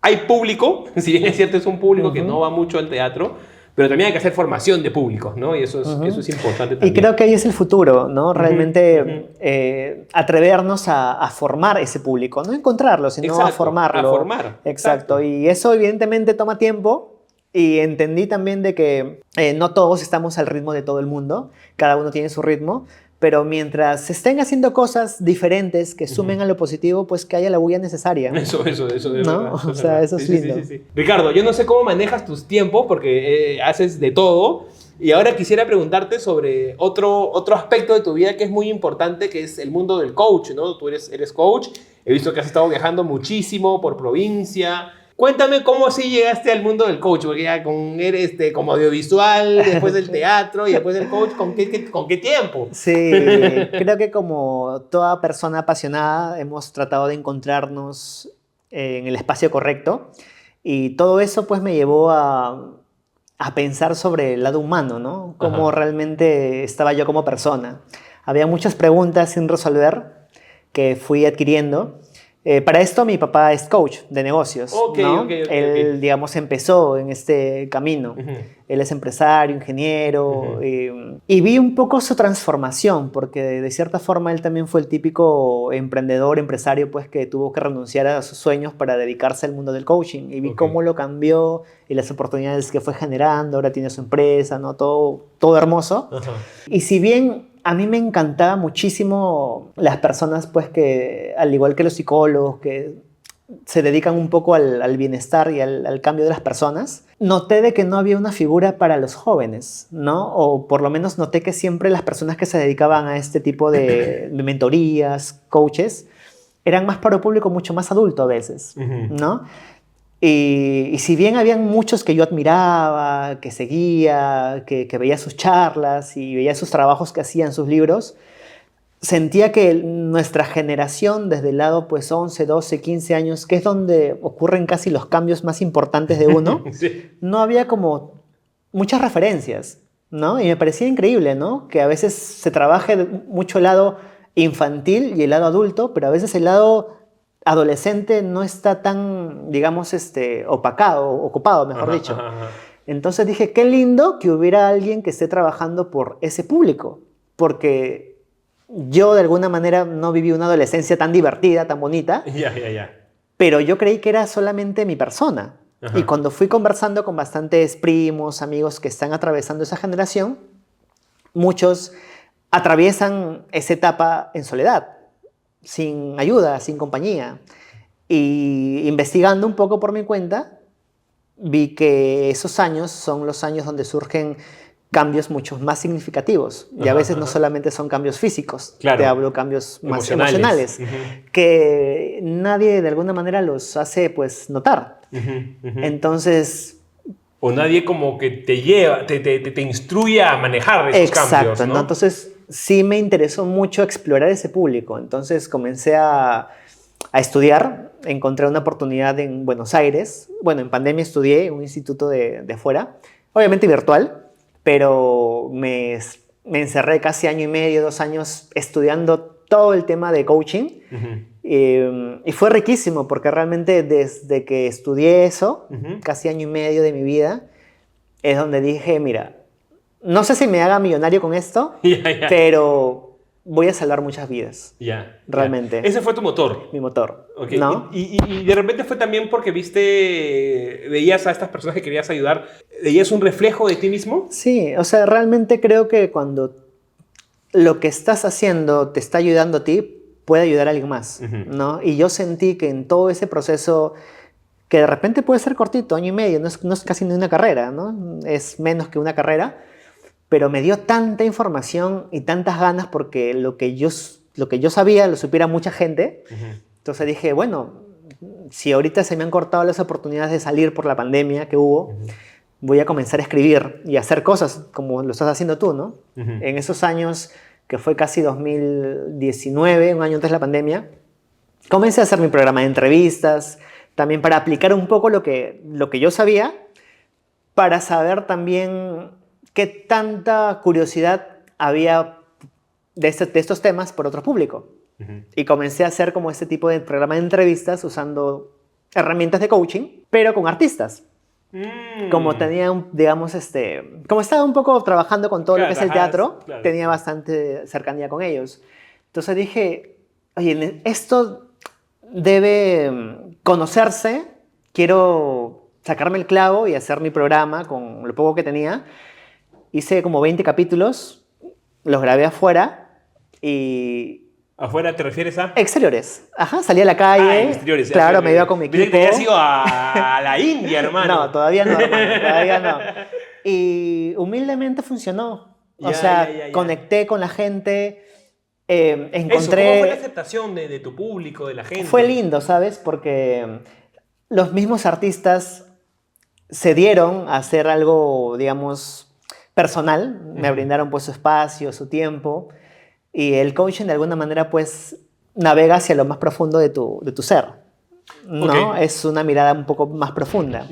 hay público, si bien es cierto, es un público que no ujú, va mucho al teatro, pero también hay que hacer formación de públicos, ¿no? Y eso ujú. es importante Y creo también. que ahí es el futuro, ¿no? Ujú, ujú. Realmente atrevernos a formar ese público, no encontrarlo, sino a Exacto, a formarlo. formar, Exacto. exacto. Y eso evidentemente toma tiempo. Y entendí también de que no todos estamos al ritmo de todo el mundo, cada uno tiene su ritmo, pero mientras se estén haciendo cosas diferentes que Ujú. sumen a lo positivo, pues que haya la bulla necesaria, Eso es ¿no? verdad, eso O es sea, verdad. eso Sí, es sí, sí, sí, lindo. sí. Ricardo, yo no sé cómo manejas tus tiempos porque haces de todo. Y ahora quisiera preguntarte sobre otro aspecto de tu vida que es muy importante, que es el mundo del coach, ¿no? Tú eres coach, he visto que has estado viajando muchísimo por provincia. Cuéntame cómo así llegaste al mundo del coach, porque ya eres como audiovisual, después del teatro y después del coach, ¿con qué tiempo? Sí, creo que como toda persona apasionada hemos tratado de encontrarnos en el espacio correcto y todo eso pues me llevó a pensar sobre el lado humano, ¿no? Cómo Ajá. realmente estaba yo como persona. Había muchas preguntas sin resolver que fui adquiriendo. Para esto mi papá es coach de negocios, Ok, ok, ¿no? ok, ok. Él, digamos, empezó en este camino. Ujú, Él es empresario, ingeniero, ujú. y vi un poco su transformación, porque de cierta forma él también fue el típico emprendedor, empresario, pues que tuvo que renunciar a sus sueños para dedicarse al mundo del coaching. Y vi Ok. cómo lo cambió y las oportunidades que fue generando, ahora tiene su empresa, ¿no? Todo hermoso. Ajá. Y si bien a mí me encantaba muchísimo las personas, pues que al igual que los psicólogos, que se dedican un poco al bienestar y al cambio de las personas, noté de que no había una figura para los jóvenes, ¿no? O por lo menos noté que siempre las personas que se dedicaban a este tipo de mentorías, coaches, eran más para un público mucho más adulto a veces, Ujú. ¿no? Y si bien habían muchos que yo admiraba, que seguía, que veía sus charlas y veía sus trabajos que hacían, sus libros, sentía que nuestra generación, desde el lado pues 11, 12, 15 años, que es donde ocurren casi los cambios más importantes de uno, Sí. no había como muchas referencias, ¿no? Y me parecía increíble, ¿no? Que a veces se trabaje mucho el lado infantil y el lado adulto, pero a veces el lado adolescente no está tan, digamos, opacado, ocupado, mejor dicho. Ajá. Entonces dije, qué lindo que hubiera alguien que esté trabajando por ese público, porque yo de alguna manera no viví una adolescencia tan divertida, tan bonita, Ya. pero yo creí que era solamente mi persona. Ajá. Y cuando fui conversando con bastantes primos, amigos que están atravesando esa generación, muchos atraviesan esa etapa en soledad, sin ayuda, sin compañía. Y investigando un poco por mi cuenta, vi que esos años son los años donde surgen cambios mucho más significativos. Y a veces no solamente son cambios físicos, Claro. te hablo cambios más emocionales, Ujú. que nadie de alguna manera los hace pues notar. Ujú. Entonces, O nadie como que te lleva, te instruye a manejar esos exacto, cambios, ¿no? Entonces sí me interesó mucho explorar ese público. Entonces comencé a estudiar, encontré una oportunidad en Buenos Aires. Bueno, en pandemia estudié en un instituto de afuera, obviamente virtual, pero me encerré casi año y medio, 2 años estudiando todo el tema de coaching. Y fue riquísimo porque realmente desde que estudié eso, casi año y medio de mi vida, es donde dije, mira, no sé si me haga millonario con esto, Ya. pero voy a salvar muchas vidas, Ya. realmente. Ese fue tu motor. Mi motor, Ok. ¿no? Y de repente fue también porque veías a estas personas que querías ayudar, ¿veías un reflejo de ti mismo? Sí, o sea, realmente creo que cuando lo que estás haciendo te está ayudando a ti, puede ayudar a alguien más, ¿no? Y yo sentí que en todo ese proceso, que de repente puede ser cortito, año y medio, no es casi ni una carrera, ¿no? Es menos que una carrera, pero me dio tanta información y tantas ganas porque lo que yo sabía lo supiera mucha gente. Entonces dije, bueno, si ahorita se me han cortado las oportunidades de salir por la pandemia que hubo, voy a comenzar a escribir y a hacer cosas como lo estás haciendo tú, ¿no? En esos años, que fue casi 2019, un año antes de la pandemia, comencé a hacer mi programa de entrevistas, también para aplicar un poco lo que yo sabía, para saber también qué tanta curiosidad había de estos temas por otro público. Y comencé a hacer como este tipo de programa de entrevistas usando herramientas de coaching, pero con artistas. Como tenía, digamos, como estaba un poco trabajando con todo lo que es el teatro, tenía bastante cercanía con ellos. Entonces dije, oye, esto debe conocerse, quiero sacarme el clavo y hacer mi programa con lo poco que tenía. Hice como 20 capítulos, los grabé afuera y... ¿Afuera te refieres a? Exteriores. Ajá, salí a la calle. Exteriores. Claro, me iba con mi equipo. Te habías ido a la India, hermano. No, todavía no, hermano, todavía no. Y humildemente funcionó. O sea, conecté con la gente, encontré... ¿Cómo fue la aceptación de tu público, de la gente? Fue lindo, ¿sabes? Porque los mismos artistas se dieron a hacer algo, digamos, personal. Me brindaron pues su espacio, su tiempo. Y el coaching de alguna manera pues navega hacia lo más profundo de tu ser, ¿no? Okay. Es una mirada un poco más profunda.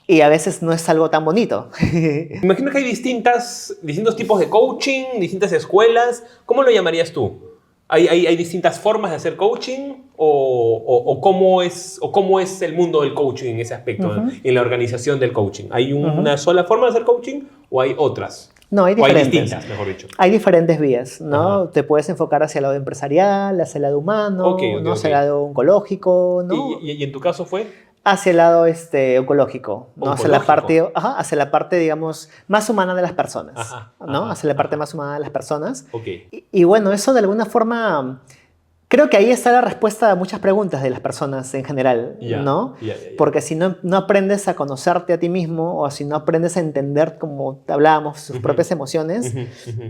Y a veces no es algo tan bonito. Imagino que hay distintos tipos de coaching, distintas escuelas. ¿Cómo lo llamarías tú? ¿Hay distintas formas de hacer coaching? ¿O cómo es el mundo del coaching en ese aspecto, en la organización del coaching? ¿Hay una sola forma de hacer coaching o hay otras? No, hay diferentes. O hay distintas, mejor dicho. Hay diferentes vías, ¿no? Te puedes enfocar hacia el lado empresarial, hacia el lado humano, ¿no? Hacia el lado oncológico, ¿no? ¿Y en tu caso fue? Hacia el lado oncológico, ¿no? Hacia la parte, digamos, más humana de las personas, ¿no? Hacia la parte más humana de las personas. Y bueno, eso de alguna forma... Creo que ahí está la respuesta a muchas preguntas de las personas en general, ¿no? Porque si no aprendes a conocerte a ti mismo o si no aprendes a entender, como hablábamos, sus propias emociones,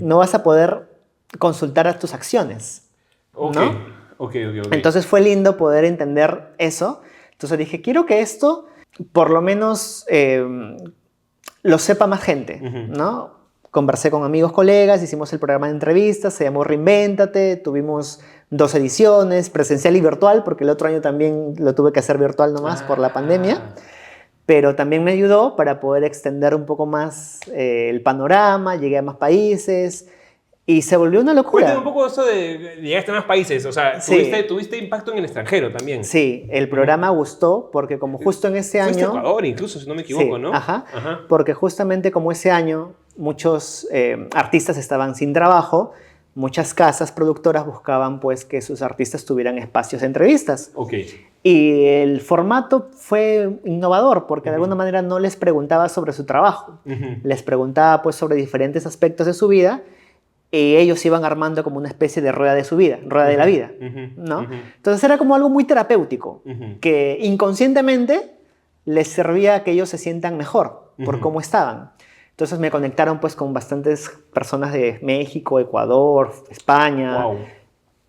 no vas a poder consultar a tus acciones, ¿no? Entonces fue lindo poder entender eso. Entonces dije, quiero que esto por lo menos lo sepa más gente, ¿no? Conversé con amigos, colegas, hicimos el programa de entrevistas, se llamó Reinvéntate, tuvimos 2 ediciones, presencial y virtual, porque el otro año también lo tuve que hacer virtual nomás por la pandemia, pero también me ayudó para poder extender un poco más el panorama, llegué a más países Y se volvió una Cuéntame locura. un poco eso de llegaste a más países, o sea, Sí. tuviste impacto en el extranjero también. Sí, el programa gustó porque como justo en ese Fuiste a año... Ecuador incluso, si no me equivoco, Sí, ¿no? ajá, Ajá. porque justamente como ese año muchos artistas estaban sin trabajo, muchas casas productoras buscaban pues que sus artistas tuvieran espacios de entrevistas. Ok. Y el formato fue innovador porque de Ujú. alguna manera no les preguntaba sobre su trabajo, Ujú. les preguntaba pues sobre diferentes aspectos de su vida y ellos iban armando como una especie de rueda de su vida, rueda de la Ujú. vida, Ujú. ¿no? Ujú. Entonces era como algo muy terapéutico, Ujú. que inconscientemente les servía a que ellos se sientan mejor por Ujú. cómo estaban. Entonces me conectaron pues con bastantes personas de México, Ecuador, España, Wow.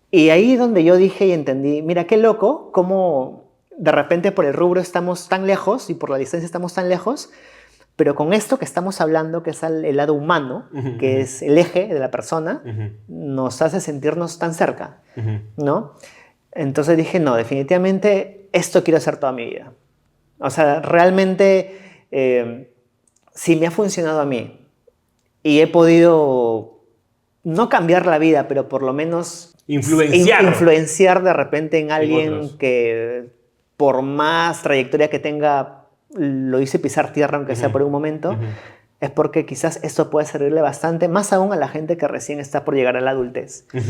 y ahí donde yo dije y entendí, mira qué loco, cómo de repente por el rubro estamos tan lejos y por la distancia estamos tan lejos, pero con esto que estamos hablando, que es el lado humano, Ujú. que Ujú. es el eje de la persona, Ujú. nos hace sentirnos tan cerca, Ujú. ¿no? Entonces dije, no, definitivamente esto quiero hacer toda mi vida. O sea, realmente, si me ha funcionado a mí y he podido no cambiar la vida, pero por lo menos Influenciar influenciar de repente en en alguien otros. que por más trayectoria que tenga, lo hice pisar tierra, aunque sea Ujú. por un momento, Ujú. es porque quizás esto puede servirle bastante, más aún a la gente que recién está por llegar a la adultez, Ujú.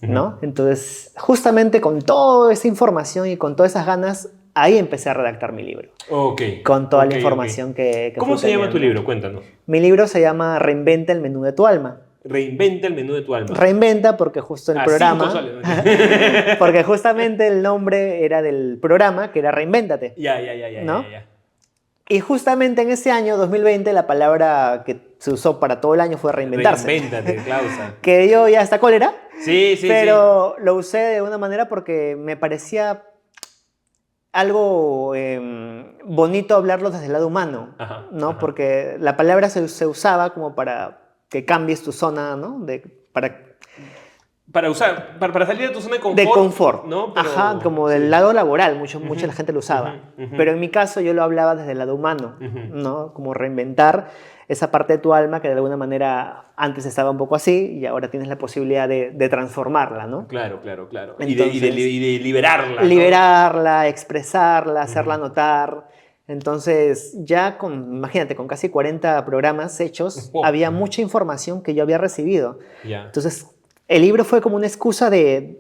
Ujú. ¿no? Entonces, justamente con toda esa información y con todas esas ganas, ahí empecé a redactar mi libro, Ok. con toda la Ok, ok. información que ¿Cómo fui se llama tu teniendo. libro? Cuéntanos. Mi libro se llama Reinventa el menú de tu alma. Reinventa el menú de tu alma. Reinventa porque justo el A 5 programa, soles. porque justamente el nombre era del programa, que era Reinvéntate, Ya, ya, ya, ya, ya, ¿no? ya. Y justamente en ese año, 2020, la palabra que se usó para todo el año fue reinventarse. Reinvéntate, Clausa. Que yo ya hasta cólera, Sí, sí, sí. pero lo usé de una manera porque me parecía algo bonito hablarlo desde el lado humano, Ajá, ¿no? ajá. Porque la palabra se usaba como para que cambies tu zona, ¿no? Para salir de tu zona de De confort, confort. ¿no? Ajá, Pero como del sí. lado laboral, Ujú, mucha la gente lo ujú, usaba. ujú, Pero en mi caso yo lo hablaba desde el lado humano, ujú. ¿no? Como reinventar esa parte de tu alma que de alguna manera antes estaba un poco así y ahora tienes la posibilidad de transformarla, ¿no? Claro, claro, claro. Entonces, Y de liberarla, ¿no? liberarla, expresarla, hacerla Ujú. notar. Entonces, ya imagínate, con casi 40 programas hechos, Oh, había mucha información que yo había recibido. ya. Entonces, el libro fue como una excusa de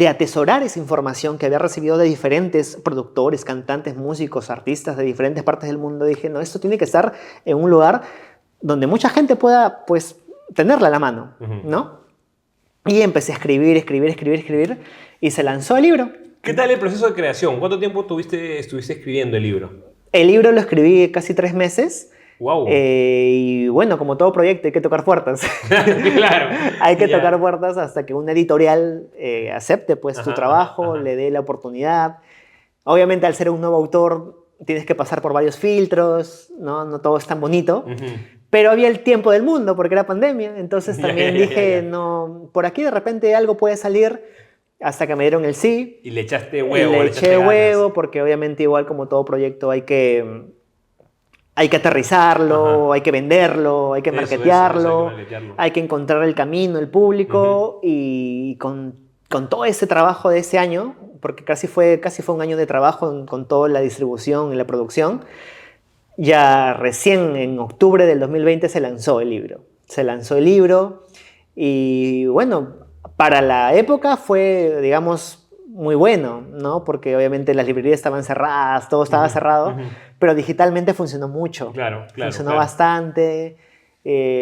atesorar esa información que había recibido de diferentes productores, cantantes, músicos, artistas de diferentes partes del mundo. Dije, no, esto tiene que estar en un lugar donde mucha gente pueda, pues, tenerla a la mano, Ujú. ¿no? Y empecé a escribir, y se lanzó el libro. ¿Qué tal el proceso de creación? ¿Cuánto tiempo estuviste escribiendo el libro? El libro lo escribí casi 3 meses. ¡Wow! Y bueno, como todo proyecto, hay que tocar puertas. Claro. Hay que tocar Ya. puertas hasta que una editorial acepte pues, tu Ajá, ajá, trabajo, ajá. le dé la oportunidad. Obviamente, al ser un nuevo autor, tienes que pasar por varios filtros, ¿no? No todo es tan bonito. Ujú. Pero había el tiempo del mundo porque era pandemia. Entonces Ya, también ya, ya, dije, ya. no, por aquí de repente algo puede salir. Hasta que me dieron el sí. Y le echaste huevo, Le le echaste eché ganas. huevo porque obviamente igual como todo proyecto hay que aterrizarlo, Ajá. hay que venderlo, hay que Eso, hay que marketearlo, marketearlo. hay que encontrar el camino, el Ujú. público y con todo ese trabajo de ese año, porque casi fue un año de trabajo con toda la distribución y la producción, ya recién en octubre del 2020 se lanzó el libro. Se lanzó el libro y bueno, para la época fue, digamos, muy bueno, ¿no? Porque obviamente las librerías estaban cerradas, todo estaba Ujú, cerrado, ujú. pero digitalmente funcionó mucho, Claro, claro, funcionó claro. bastante.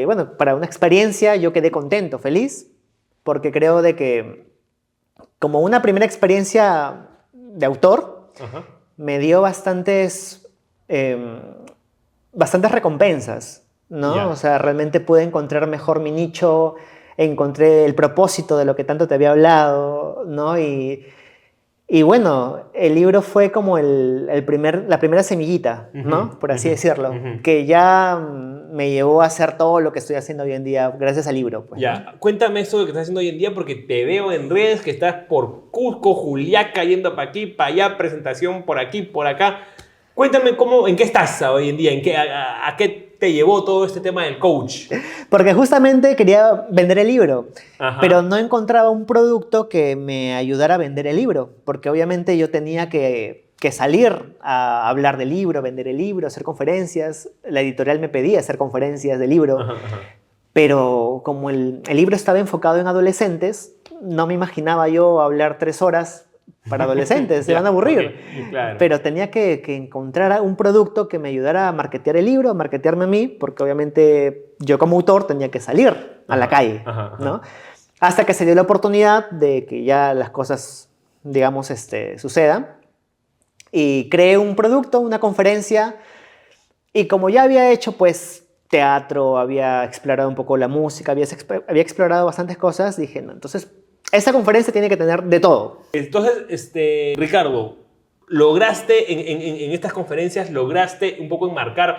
Bueno, para una experiencia yo quedé contento, feliz, porque creo de que como una primera experiencia de autor, Ajá. me dio bastantes recompensas, ¿no? O Ya. sea, realmente pude encontrar mejor mi nicho, encontré el propósito de lo que tanto te había hablado, ¿no? Y bueno, el libro fue como la primera semillita, Ujú, ¿no? Por así ujú, decirlo, ujú. que ya me llevó a hacer todo lo que estoy haciendo hoy en día gracias al libro, pues, ¿no? Ya, cuéntame esto de que estás haciendo hoy en día porque te veo en redes que estás por Cusco, Juliaca, yendo para aquí, para allá, presentación por aquí, por acá. Cuéntame en qué estás hoy en día, a qué te llevó todo este tema del coach? Porque justamente quería vender el libro, Ajá. pero no encontraba un producto que me ayudara a vender el libro, porque obviamente yo tenía que salir a hablar del libro, vender el libro, hacer conferencias. La editorial me pedía hacer conferencias del libro, Ajá, ajá. pero como el libro estaba enfocado en adolescentes, no me imaginaba yo hablar 3 horas para adolescentes, se Ya, van a aburrir. ok, claro. Pero tenía que encontrar un producto que me ayudara a marketear el libro, a marketearme a mí, porque obviamente yo como autor tenía que salir a la Ajá, calle, ajá, ajá. ¿no? Hasta que se dio la oportunidad de que ya las cosas, digamos, sucedan. Y creé un producto, una conferencia, y como ya había hecho, pues, teatro, había explorado un poco la música, había explorado bastantes cosas, dije, no, entonces, esta conferencia tiene que tener de todo. Entonces, Ricardo, lograste en estas conferencias, lograste un poco enmarcar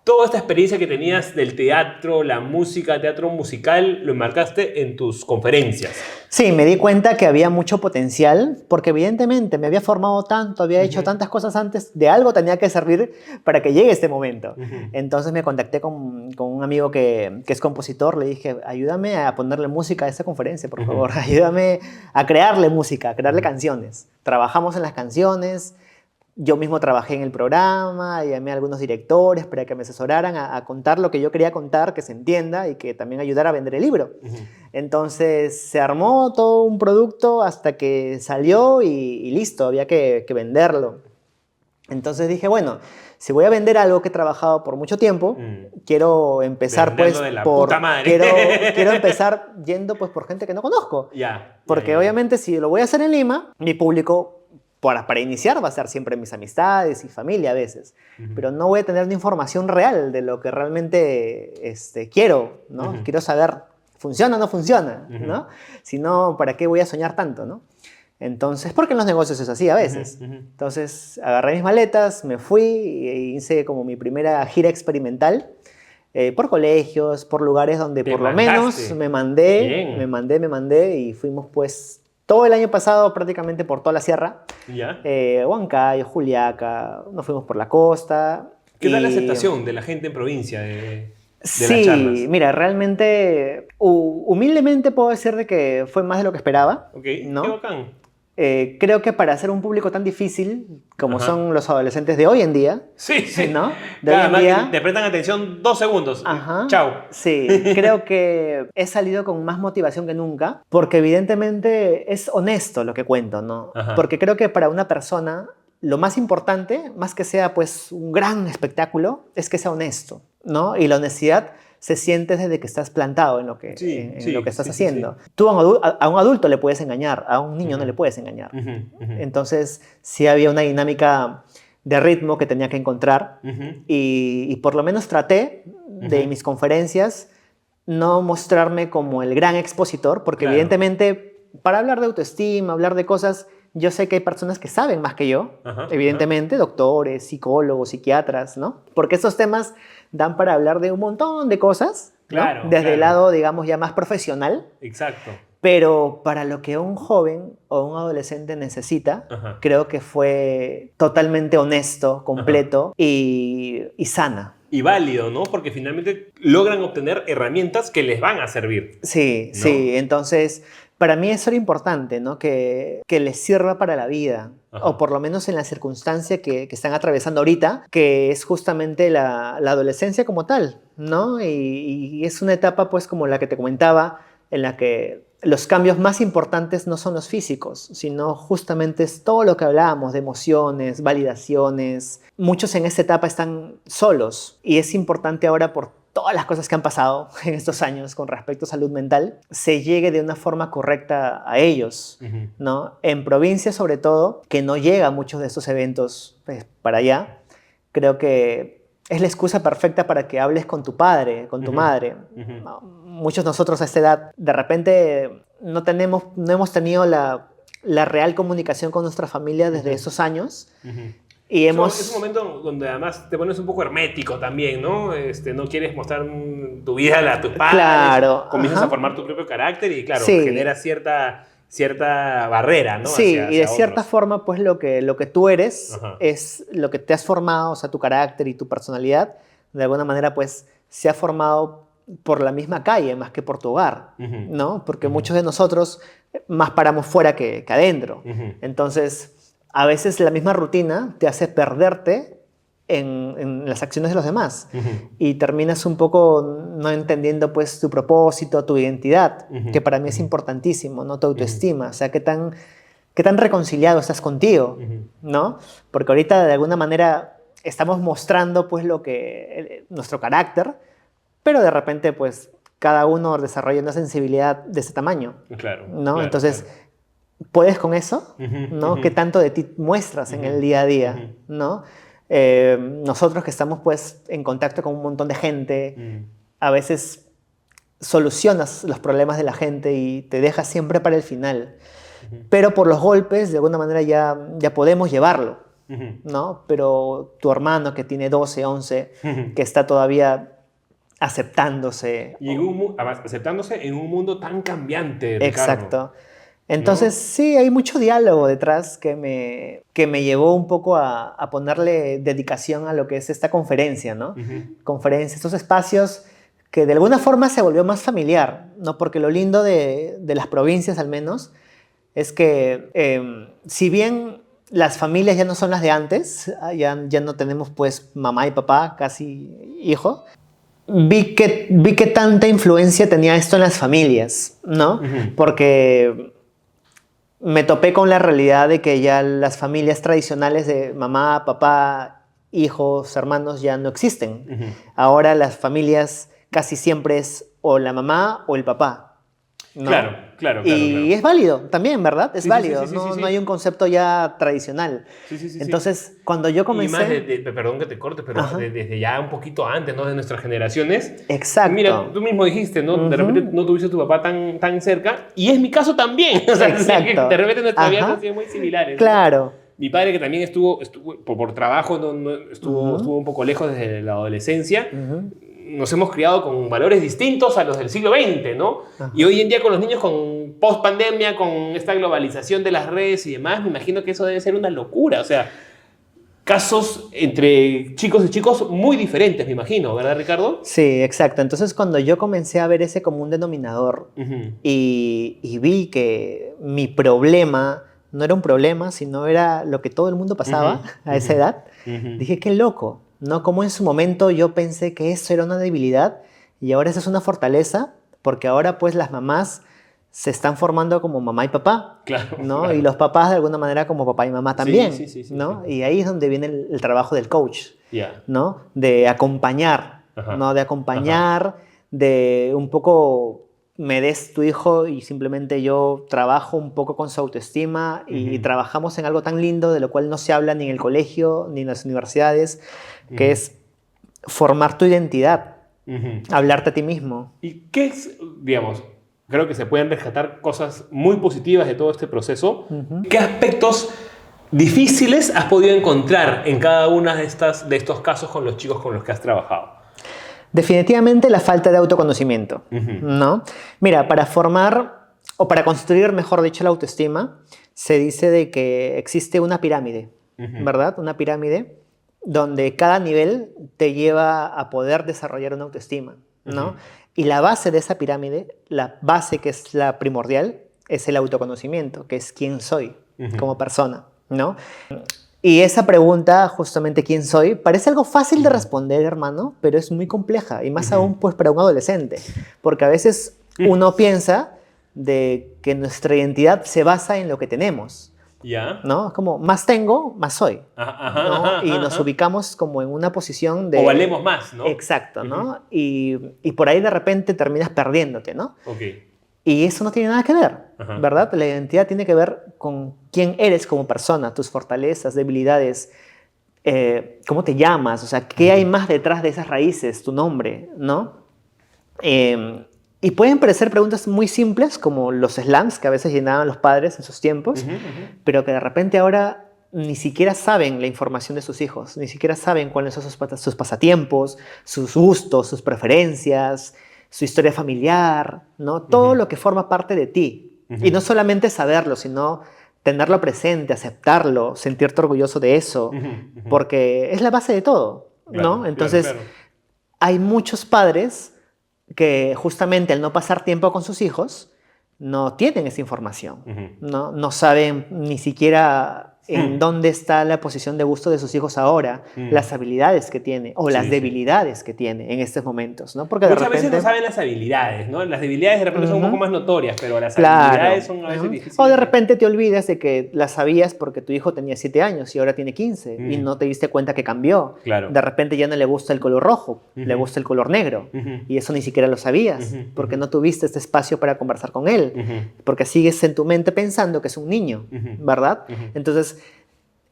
toda esta experiencia que tenías del teatro, la música, teatro musical, lo enmarcaste en tus conferencias. Sí, me di cuenta que había mucho potencial, porque evidentemente me había formado tanto, había hecho tantas cosas antes, de algo tenía que servir para que llegue este momento. Entonces me contacté con un amigo que es compositor, le dije, ayúdame a ponerle música a esta conferencia, por favor, ayúdame a crearle música, a crearle canciones. Trabajamos en las canciones. Yo mismo trabajé en el programa, llamé a algunos directores para que me asesoraran a contar lo que yo quería contar, que se entienda y que también ayudara a vender el libro. Entonces se armó todo un producto hasta que salió y listo, había que venderlo. Entonces dije, bueno, si voy a vender algo que he trabajado por mucho tiempo, quiero empezar Venderlo pues de la por... puta madre. Quiero empezar yendo pues por gente que no conozco. Ya. Porque ya. obviamente si lo voy a hacer en Lima, mi público para iniciar va a ser siempre mis amistades y familia a veces, pero no voy a tener ni información real de lo que realmente quiero, ¿no? Quiero saber, ¿funciona o no funciona? ¿No? Si no, ¿para qué voy a soñar tanto? ¿no? Entonces, porque en los negocios es así a veces. Entonces, agarré mis maletas, me fui e hice como mi primera gira experimental por colegios, por lugares donde Te por lo mandaste. menos me mandé, Bien. me mandé y fuimos pues todo el año pasado prácticamente por toda la sierra. ¿Ya? Huancayo, Juliaca, nos fuimos por la costa. ¿Qué tal la y- aceptación de la gente en provincia de las Sí, charlas? mira, realmente, humildemente puedo decir de que fue más de lo que esperaba, Ok, qué ¿no? bacán. Creo que para ser un público tan difícil como Ajá. son los adolescentes de hoy en día, Sí, sí. ¿no? De Claro, hoy en además día, que te prestan atención 2 segundos. ajá, Chao. sí, creo que he salido con más motivación que nunca, porque evidentemente es honesto lo que cuento, ¿no? Ajá. Porque creo que para una persona lo más importante, más que sea pues un gran espectáculo, es que sea honesto, ¿no? Y la honestidad se siente desde que estás plantado en lo que, Sí, en sí, lo que estás sí, sí, haciendo. Tú a un adulto le puedes engañar, a un niño no le puedes engañar. Entonces sí había una dinámica de ritmo que tenía que encontrar y por lo menos traté de mis conferencias no mostrarme como el gran expositor, porque Claro. evidentemente para hablar de autoestima, hablar de cosas, yo sé que hay personas que saben más que yo, Ajá, evidentemente, doctores, psicólogos, psiquiatras, ¿no? Porque estos temas dan para hablar de un montón de cosas, ¿no? Claro, Desde el claro. lado, digamos, ya más profesional. Exacto. Pero para lo que un joven o un adolescente necesita, Ajá. creo que fue totalmente honesto, completo y sana. Y válido, ¿no? Porque finalmente logran obtener herramientas que les van a servir. Sí, ¿No? sí. Entonces, para mí eso era importante, ¿no? Que les sirva para la vida. Ajá. O por lo menos en la circunstancia que están atravesando ahorita, que es justamente la adolescencia como tal, ¿no? Y es una etapa, pues, como la que te comentaba, en la que los cambios más importantes no son los físicos, sino justamente es todo lo que hablábamos de emociones, validaciones. Muchos en esta etapa están solos y es importante ahora por todas las cosas que han pasado en estos años con respecto a salud mental, se llegue de una forma correcta a ellos, ¿no? En provincia sobre todo, que no llega a muchos de estos eventos pues, para allá, creo que es la excusa perfecta para que hables con tu padre, con tu madre. Muchos de nosotros a esta edad, de repente, no hemos tenido la real comunicación con nuestra familia desde esos años. Y Es un momento donde además te pones un poco hermético también, ¿no? No quieres mostrar tu vida a tus padres. Claro. Comienzas Ajá. a formar tu propio carácter y, claro, Sí. genera cierta barrera, ¿no? Sí, y de hacia cierta otros. forma, pues lo que tú eres Ajá. es lo que te has formado, o sea, tu carácter y tu personalidad de alguna manera pues se ha formado por la misma calle más que por tu hogar, Ujú. ¿no? Porque muchos de nosotros más paramos fuera que adentro. Ujú. Entonces, a veces la misma rutina te hace perderte en las acciones de los demás Ujú. y terminas un poco no entendiendo pues tu propósito, tu identidad, Ujú. que para mí es importantísimo, ¿no? Tu autoestima, o sea, qué tan reconciliado estás contigo, Ujú. ¿no? Porque ahorita de alguna manera estamos mostrando pues nuestro carácter, pero de repente pues cada uno desarrolla una sensibilidad de ese tamaño, Claro, ¿no? claro, Entonces, claro. ¿puedes con eso? Ujú, ¿No? ujú. ¿Qué tanto de ti muestras en el día a día? Ujú. ¿No? Nosotros que estamos pues en contacto con un montón de gente, Ujú. a veces solucionas los problemas de la gente y te dejas siempre para el final. Ujú. Pero por los golpes, de alguna manera ya podemos llevarlo, Ujú. ¿no? Pero tu hermano que tiene 12, 11, Ujú. que está todavía aceptándose. Y además, aceptándose en un mundo tan cambiante, Ricardo, Exacto. Entonces, ¿no? sí, hay mucho diálogo detrás que me llevó un poco a ponerle dedicación a lo que es esta conferencia, ¿no? Ujú. Conferencia, estos espacios que de alguna forma se volvió más familiar, ¿no? Porque lo lindo de las provincias, al menos, es que si bien las familias ya no son las de antes, ya no tenemos pues mamá y papá, casi hijo, vi que tanta influencia tenía esto en las familias, ¿no? Ujú. Porque me topé con la realidad de que ya las familias tradicionales de mamá, papá, hijos, hermanos ya no existen. Ujú. Ahora las familias casi siempre es o la mamá o el papá, ¿no? Claro, claro, claro, claro. Y es válido también, ¿verdad? Es Sí, sí, sí, válido, sí, sí, sí, no sí. hay un concepto ya tradicional. Sí, sí, sí, sí. Entonces, cuando yo Y más, comencé... perdón que te corte, pero Ajá, desde ya un poquito antes, ¿no? De nuestras generaciones. Mira, tú exacto. mismo dijiste, ¿no? De repente Ujú, no tuviste a tu papá tan cerca. Y es mi caso también. O sea, de exacto. repente nuestras vidas han Ajá, sido muy similares, ¿no? claro. Mi padre, que también estuvo por trabajo, estuvo Ujú, un poco lejos desde la adolescencia. ujú, Nos hemos criado con valores distintos a los del siglo XX, ¿no? Y ajá. hoy en día con los niños, con post-pandemia, con esta globalización de las redes y demás, me imagino que eso debe ser una locura. O sea, casos entre chicos y chicos muy diferentes, me imagino, ¿verdad, Ricardo? Sí, exacto. Entonces, cuando yo comencé a ver ese común denominador Ujú. y vi que mi problema no era un problema, sino era lo que todo el mundo Ujú. pasaba a esa Ujú. edad, Ujú. dije, qué loco, ¿no? Como en su momento yo pensé que eso era una debilidad y ahora eso es una fortaleza, porque ahora pues las mamás se están formando como mamá y papá, Claro, ¿no? Y claro. los papás de alguna manera como papá y mamá Sí, sí, también, sí, sí, sí. ¿no? Y ahí es donde viene el trabajo del coach, Ya. ¿no? De acompañar, ¿no? Ajá. De Ajá. acompañar, de un poco me des tu hijo y simplemente yo trabajo un poco con su autoestima y Ujú. trabajamos en algo tan lindo de lo cual no se habla ni en el colegio ni en las universidades, que Ujú. es formar tu identidad, Ujú. hablarte a ti mismo. ¿Y qué es, digamos, creo que se pueden rescatar cosas muy positivas de todo este proceso? Ujú. ¿Qué aspectos difíciles has podido encontrar en cada uno de estos casos con los chicos con los que has trabajado? Definitivamente la falta de autoconocimiento, Ujú. ¿no? Mira, para formar o para construir, mejor dicho, la autoestima, se dice de que existe una pirámide, Ujú. ¿verdad? Una pirámide donde cada nivel te lleva a poder desarrollar una autoestima, Ujú. ¿no? Y la base de esa pirámide, la base que es la primordial, es el autoconocimiento, que es quién soy Ujú. como persona, ¿no? Y esa pregunta, justamente quién soy, parece algo fácil de Ujú. responder, hermano, pero es muy compleja, y más Ujú. aún pues para un adolescente, porque a veces uno piensa de que nuestra identidad se basa en lo que tenemos, ¿Ya? ¿no? Es como más tengo, más soy, Ajá, ajá, ¿no? ajá, Y ajá, nos ajá. ubicamos como en una posición O de... valemos más, ¿no? Exacto, Ujú. ¿no? Y por ahí de repente terminas perdiéndote, ¿no? Ok. Y eso no tiene nada que ver, Ajá. ¿verdad? La identidad tiene que ver con quién eres como persona, tus fortalezas, debilidades, cómo te llamas, o sea, qué hay Ujú. más detrás de esas raíces, tu nombre, ¿no? Y pueden parecer preguntas muy simples, como los slams que a veces llenaban los padres en sus tiempos, Ujú. Ujú. pero que de repente ahora ni siquiera saben la información de sus hijos, ni siquiera saben cuáles son sus pasatiempos, sus gustos, sus preferencias, su historia familiar, ¿no? Todo Ujú. lo que forma parte de ti. Y no Ujú. solamente saberlo, sino tenerlo presente, aceptarlo, sentirte orgulloso de eso, Ujú. Ujú. porque es la base de todo, Claro, ¿no? claro, Entonces, claro. hay muchos padres que justamente al no pasar tiempo con sus hijos, no tienen esa información, no saben ni siquiera en dónde está la posición de gusto de sus hijos ahora, las habilidades que tiene o las debilidades que tiene en estos momentos, ¿no? Porque Muchas veces no saben las habilidades, ¿no? Las debilidades de repente son un poco más notorias, pero las Claro. habilidades son a veces difíciles. O de repente te olvidas de que las sabías porque tu hijo tenía 7 años y ahora tiene 15 y no te diste cuenta que cambió. Claro. De repente ya no le gusta el color rojo, le gusta el color negro y eso ni siquiera lo sabías porque no tuviste este espacio para conversar con él, porque sigues en tu mente pensando que es un niño, ¿verdad? Entonces,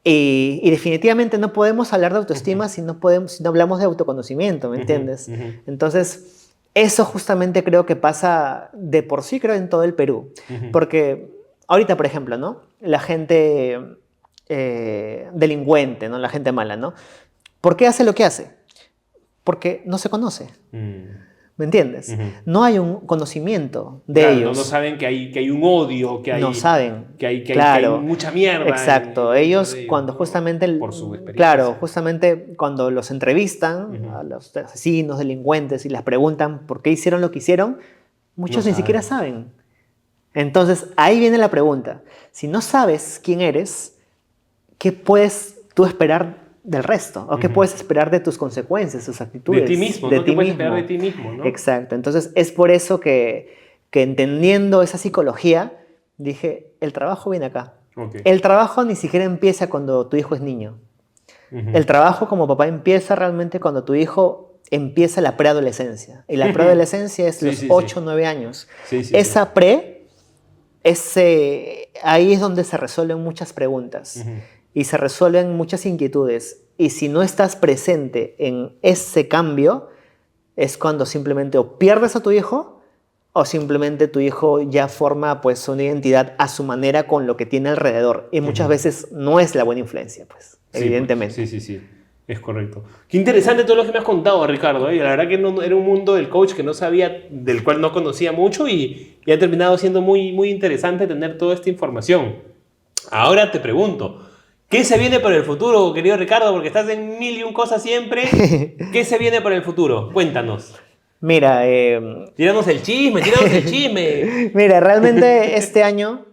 y definitivamente no podemos hablar de autoestima si no hablamos de autoconocimiento, ¿me entiendes? Entonces, eso justamente creo que pasa de por sí, creo, en todo el Perú. Porque ahorita, por ejemplo, ¿no? La gente delincuente, ¿no? La gente mala, ¿no? ¿Por qué hace lo que hace? Porque no se conoce. ¿Me entiendes? No hay un conocimiento de ellos. No saben que hay un odio, que hay, no saben. que hay Claro. mucha mierda. Exacto. Ellos cuando justamente... Por su experiencia. Claro, justamente cuando los entrevistan a los asesinos, delincuentes y les preguntan por qué hicieron lo que hicieron, muchos ni siquiera saben. Entonces ahí viene la pregunta. Si no sabes quién eres, ¿qué puedes tú esperar del resto? ¿O qué puedes esperar de tus consecuencias, tus actitudes? De ti mismo, de ¿no? ti ¿Qué puedes mismo? esperar de ti mismo, ¿no? Exacto. Entonces es por eso que entendiendo esa psicología, dije, el trabajo viene acá. Okay. El trabajo ni siquiera empieza cuando tu hijo es niño. El trabajo como papá empieza realmente cuando tu hijo empieza la preadolescencia. Y la preadolescencia es los 8 o 9 años. Esa ahí es donde se resuelven muchas preguntas. Y se resuelven muchas inquietudes. Y si no estás presente en ese cambio, es cuando simplemente o pierdes a tu hijo o simplemente tu hijo ya forma pues una identidad a su manera con lo que tiene alrededor. Y muchas veces no es la buena influencia, pues, evidentemente. Sí. Es correcto. Qué interesante todo lo que me has contado, Ricardo. La verdad que no, era un mundo del coach que no sabía, del cual no conocía mucho y ha terminado siendo muy, muy interesante tener toda esta información. Ahora te pregunto, ¿qué se viene para el futuro, querido Ricardo? Porque estás en mil y un cosas siempre. ¿Qué se viene para el futuro? Cuéntanos. Mira, Tíranos el chisme. Mira, realmente este año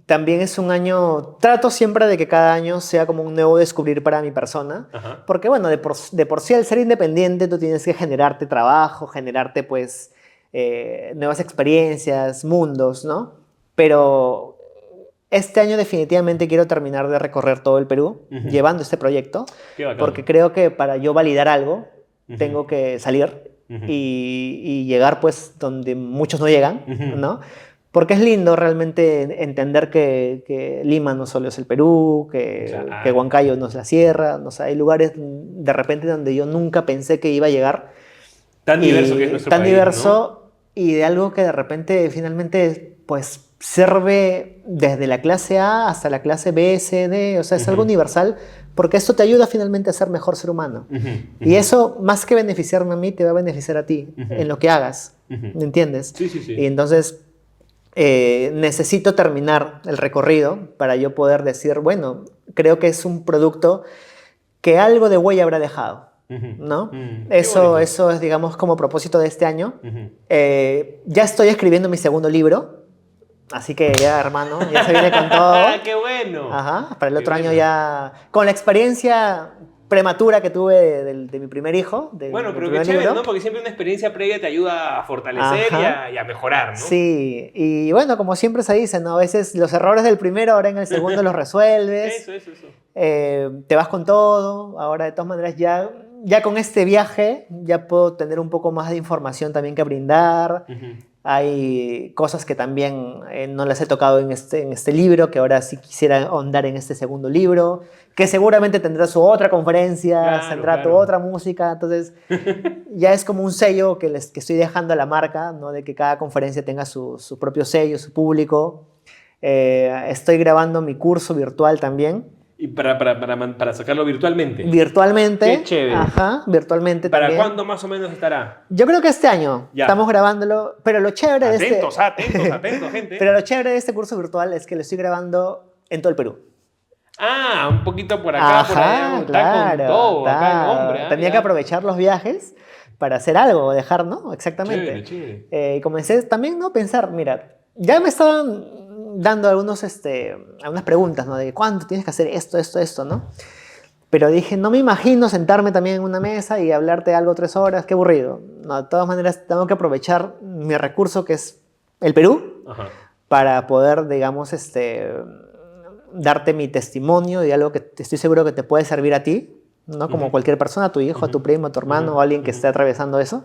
también es un año... Trato siempre de que cada año sea como un nuevo descubrir para mi persona. Porque, bueno, de por sí al ser independiente tú tienes que generarte trabajo, generarte, pues, nuevas experiencias, mundos, ¿no? Pero... Este año definitivamente quiero terminar de recorrer todo el Perú llevando este proyecto, porque creo que para yo validar algo tengo que salir y llegar pues donde muchos no llegan, ¿no? Porque es lindo realmente entender que Lima no solo es el Perú, que Huancayo no es la sierra, no sé, hay lugares de repente donde yo nunca pensé que iba a llegar. Tan diverso que es nuestro país. Tan diverso, ¿no? Y de algo que de repente finalmente pues sirve desde la clase A hasta la clase B, C, D, o sea, es algo universal, porque esto te ayuda finalmente a ser mejor ser humano. Y eso, más que beneficiarme a mí, te va a beneficiar a ti en lo que hagas, ¿me entiendes? Sí. Y entonces necesito terminar el recorrido para yo poder decir, bueno, creo que es un producto que algo de huella habrá dejado, ¿no? Eso es, digamos, como propósito de este año. Ya estoy escribiendo mi segundo libro. Así que ya, hermano, ya se viene con todo. ¡Qué bueno! Ajá, para el otro año ya... Con la experiencia prematura que tuve de mi primer hijo. Bueno, pero qué chévere, ¿no? Porque siempre una experiencia previa te ayuda a fortalecer y a mejorar, ¿no? Sí, y bueno, como siempre se dice, ¿no? A veces los errores del primero, ahora en el segundo los resuelves. Eso. Te vas con todo. Ahora, de todas maneras, ya con este viaje, ya puedo tener un poco más de información también que brindar. Hay cosas que también no las he tocado en este libro, que ahora sí quisiera ahondar en este segundo libro, que seguramente tendrá su otra conferencia, tendrá tu otra música. Entonces, ya es como un sello que estoy dejando a la marca, ¿no? De que cada conferencia tenga su propio sello, su público. Estoy grabando mi curso virtual también. Y para sacarlo virtualmente. Virtualmente. Qué chévere. Ajá, virtualmente ¿Para también. cuándo más o menos estará? Yo creo que este año. Ya. Estamos grabándolo. Pero lo chévere de Atentos, gente. Pero lo chévere de este curso virtual es que lo estoy grabando en todo el Perú. Ah, un poquito por acá, por allá. Está con todo, acá el hombre. Tenía que aprovechar los viajes para hacer algo, dejar, ¿no? Exactamente. Chévere, chévere. Y comencé también, ¿no? A pensar, mira, ya me estaban dando algunas preguntas, ¿no? De cuánto tienes que hacer esto, ¿no? Pero dije, no me imagino sentarme también en una mesa y hablarte algo 3 horas, qué aburrido. No, de todas maneras, tengo que aprovechar mi recurso que es el Perú Ajá. para poder, digamos, darte mi testimonio de algo que estoy seguro que te puede servir a ti, ¿no? Como cualquier persona, tu hijo, tu primo, tu hermano o alguien que esté atravesando eso.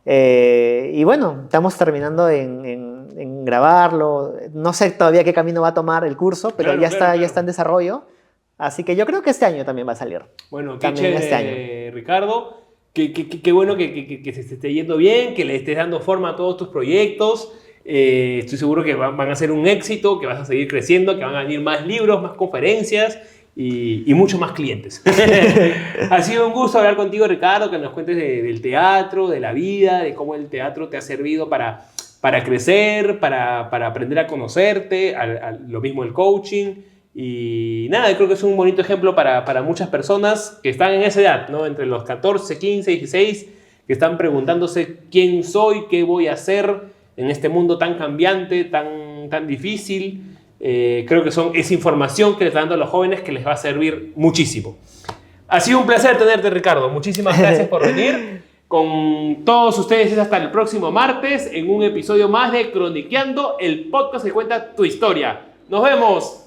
Y bueno, estamos terminando en grabarlo. No sé todavía qué camino va a tomar el curso, pero Claro, ya claro, está, claro. ya está en desarrollo. Así que yo creo que este año también va a salir. Bueno, qué También chévere, este año. Ricardo. Qué bueno que se esté yendo bien, que le estés dando forma a todos tus proyectos. Estoy seguro que van a ser un éxito, que vas a seguir creciendo, que van a venir más libros, más conferencias y muchos más clientes. Ha sido un gusto hablar contigo, Ricardo, que nos cuentes del teatro, de la vida, de cómo el teatro te ha servido para crecer, para aprender a conocerte, lo mismo el coaching. Y nada, creo que es un bonito ejemplo para muchas personas que están en esa edad, ¿no? Entre los 14, 15, 16, que están preguntándose quién soy, qué voy a hacer en este mundo tan cambiante, tan difícil. Creo que es información que les están dando a los jóvenes que les va a servir muchísimo. Ha sido un placer tenerte, Ricardo. Muchísimas gracias por venir. Con todos ustedes es hasta el próximo martes en un episodio más de Croniqueando, el podcast que cuenta tu historia. ¡Nos vemos!